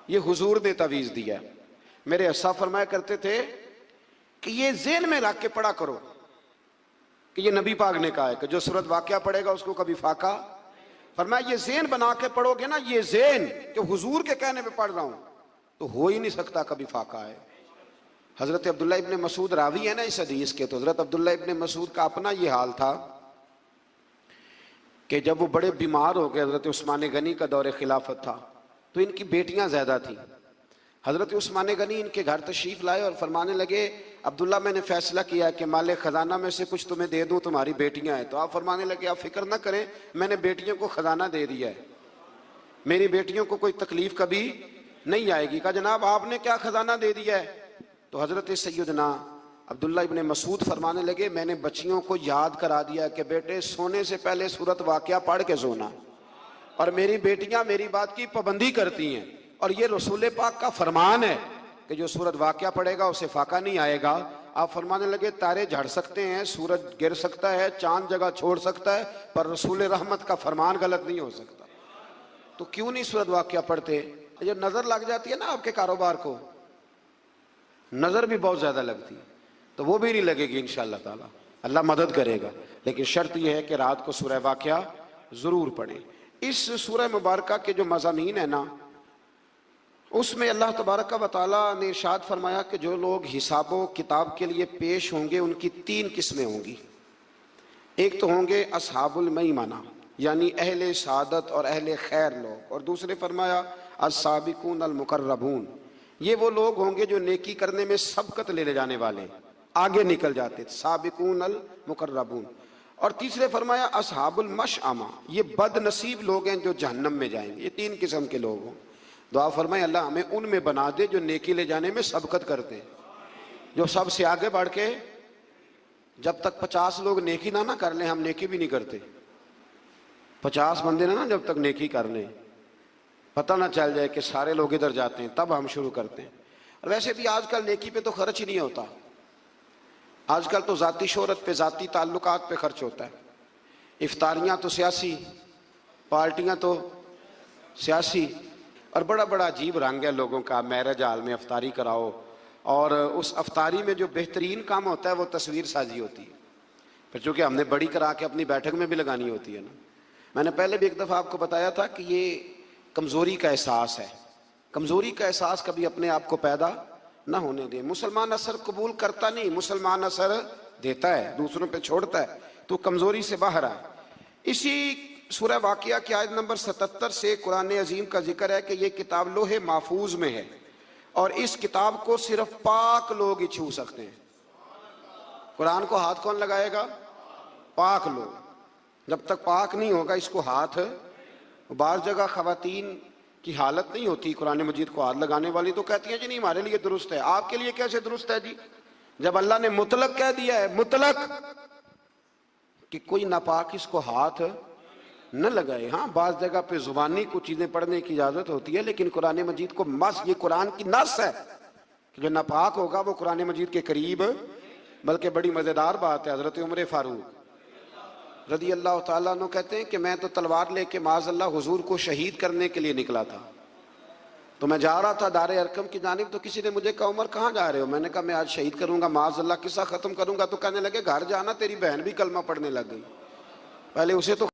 یہ حضور نے تعویذ دیا ہے۔ میرے اسا فرمایا کرتے تھے کہ یہ ذہن میں رکھ کے پڑھا کرو کہ یہ نبی پاک نے کہا ہے کہ جو سورۃ واقعہ پڑھے گا اس کو کبھی فاقہ، فرمایا یہ ذہن بنا کے پڑھو گے نا، یہ ذہن کہ حضور کے کہنے پہ پڑھ رہا ہوں تو ہو ہی نہیں سکتا کبھی فاقہ ہے۔ حضرت عبداللہ ابن مسعود راوی ہے نا اس حدیث کے، تو حضرت عبداللہ ابن مسعود کا اپنا یہ حال تھا کہ جب وہ بڑے بیمار ہو گئے، حضرت عثمان غنی کا دور خلافت تھا، تو ان کی بیٹیاں زیادہ تھیں۔ حضرت عثمان غنی ان کے گھر تشریف لائے اور فرمانے لگے عبداللہ میں نے فیصلہ کیا کہ مال خزانہ میں سے کچھ تمہیں دے دوں، تمہاری بیٹیاں ہیں۔ تو آپ فرمانے لگے آپ فکر نہ کریں، میں نے بیٹیوں کو خزانہ دے دیا ہے، میری بیٹیوں کو کوئی تکلیف کبھی نہیں آئے گی۔ کہا جناب آپ نے کیا خزانہ دے دیا ہے؟ تو حضرت سیدنا عبداللہ ابن مسعود فرمانے لگے میں نے بچیوں کو یاد کرا دیا کہ بیٹے سونے سے پہلے سورۃ واقعہ پڑھ کے سونا، اور میری بیٹیاں میری بات کی پابندی کرتی ہیں، اور یہ رسول پاک کا فرمان ہے کہ جو سورۃ واقعہ پڑھے گا اسے فاقہ نہیں آئے گا۔ آپ فرمانے لگے تارے جھڑ سکتے ہیں، سورج گر سکتا ہے، چاند جگہ چھوڑ سکتا ہے، پر رسول رحمت کا فرمان غلط نہیں ہو سکتا۔ تو کیوں نہیں سورۃ واقعہ پڑھتے؟ جو نظر لگ جاتی ہے نا آپ کے کاروبار کو، نظر بھی بہت زیادہ لگتی ہے، تو وہ بھی نہیں لگے گی انشاءاللہ تعالی، اللہ مدد کرے گا، لیکن شرط یہ ہے کہ رات کو سورہ واقعہ ضرور پڑھیں۔ اس سورہ مبارکہ کے جو مضامین ہیں نا، اس میں اللہ تبارک و تعالیٰ نے ارشاد فرمایا کہ جو لوگ حساب و کتاب کے لیے پیش ہوں گے ان کی 3 قسمیں ہوں گی۔ ایک تو ہوں گے اصحاب المیمنہ، یعنی اہل سعادت اور اہل خیر لوگ، اور دوسرے فرمایا السابقون المقربون، یہ وہ لوگ ہوں گے جو نیکی کرنے میں سبقت لے جانے والے، آگے نکل جاتے، سابقون المقربون۔ اور تیسرے فرمایا اصحاب المشأمہ، یہ بد نصیب لوگ ہیں جو جہنم میں جائیں گے۔ یہ 3 قسم کے لوگ ہوں۔ دعا فرمائے اللہ ہمیں ان میں بنا دے جو نیکی لے جانے میں سبقت کرتے ہیں، جو سب سے آگے بڑھ کے جب تک 50 لوگ نیکی نہ کر لیں ہم نیکی بھی نہیں کرتے۔ 50 بندے نا جب تک نیکی کر لیں، پتہ نہ چل جائے کہ سارے لوگ ادھر جاتے ہیں، تب ہم شروع کرتے ہیں۔ اور ویسے بھی آج کل نیکی پہ تو خرچ ہی نہیں ہوتا، آج کل تو ذاتی شہرت پہ، ذاتی تعلقات پہ خرچ ہوتا ہے۔ افطاریاں تو سیاسی، پارٹیاں تو سیاسی، اور بڑا بڑا عجیب رنگ ہے لوگوں کا، میرج ہال میں افطاری کراؤ، اور اس افطاری میں جو بہترین کام ہوتا ہے وہ تصویر سازی ہوتی ہے، پھر چونکہ ہم نے بڑی کرا کے اپنی بیٹھک میں بھی لگانی ہوتی ہے نا۔ میں نے پہلے بھی ایک دفعہ آپ کو بتایا تھا کہ یہ کمزوری کا احساس ہے، کمزوری کا احساس کبھی اپنے آپ کو پیدا نہ ہونے دیں۔ مسلمان اثر قبول کرتا نہیں، مسلمان اثر دیتا ہے، دوسروں پہ چھوڑتا ہے، تو کمزوری سے باہر آئے۔ اسی سورہ واقعہ کی آیت نمبر 77 سے قرآن عظیم کا ذکر ہے کہ یہ کتاب لوح محفوظ میں ہے اور اس کتاب کو صرف پاک لوگ ہی چھو سکتے ہیں۔ قرآن کو ہاتھ کون لگائے گا؟ پاک لوگ۔ جب تک پاک نہیں ہوگا اس کو ہاتھ، بعض جگہ خواتین کی حالت نہیں ہوتی قرآن مجید کو ہاتھ لگانے والی، تو کہتی ہیں جی نہیں ہمارے لیے درست ہے۔ آپ کے لیے کیسے درست ہے جی؟ جب اللہ نے مطلق کہہ دیا ہے، مطلق، کہ کوئی ناپاک اس کو ہاتھ نہ لگائے۔ ہاں بعض جگہ پہ زبانی کچھ چیزیں پڑھنے کی اجازت ہوتی ہے، لیکن قرآن مجید کو یہ قرآن کی نص ہے کہ جو ناپاک ہوگا وہ قرآن مجید کے قریب۔ بلکہ بڑی مزیدار بات ہے، حضرت عمر فاروق رضی اللہ تعالیٰ عنہ کہتے ہیں کہ میں تو تلوار لے کے معاذ اللہ حضور کو شہید کرنے کے لیے نکلا تھا، تو میں جا رہا تھا دار ارقم کی جانب، تو کسی نے مجھے کہا عمر کہاں جا رہے ہو؟ میں نے کہا میں آج شہید کروں گا، معاذ اللہ قصہ ختم کروں گا۔ تو کہنے لگے گھر جانا، تیری بہن بھی کلمہ پڑھنے لگ گئی، پہلے اسے تو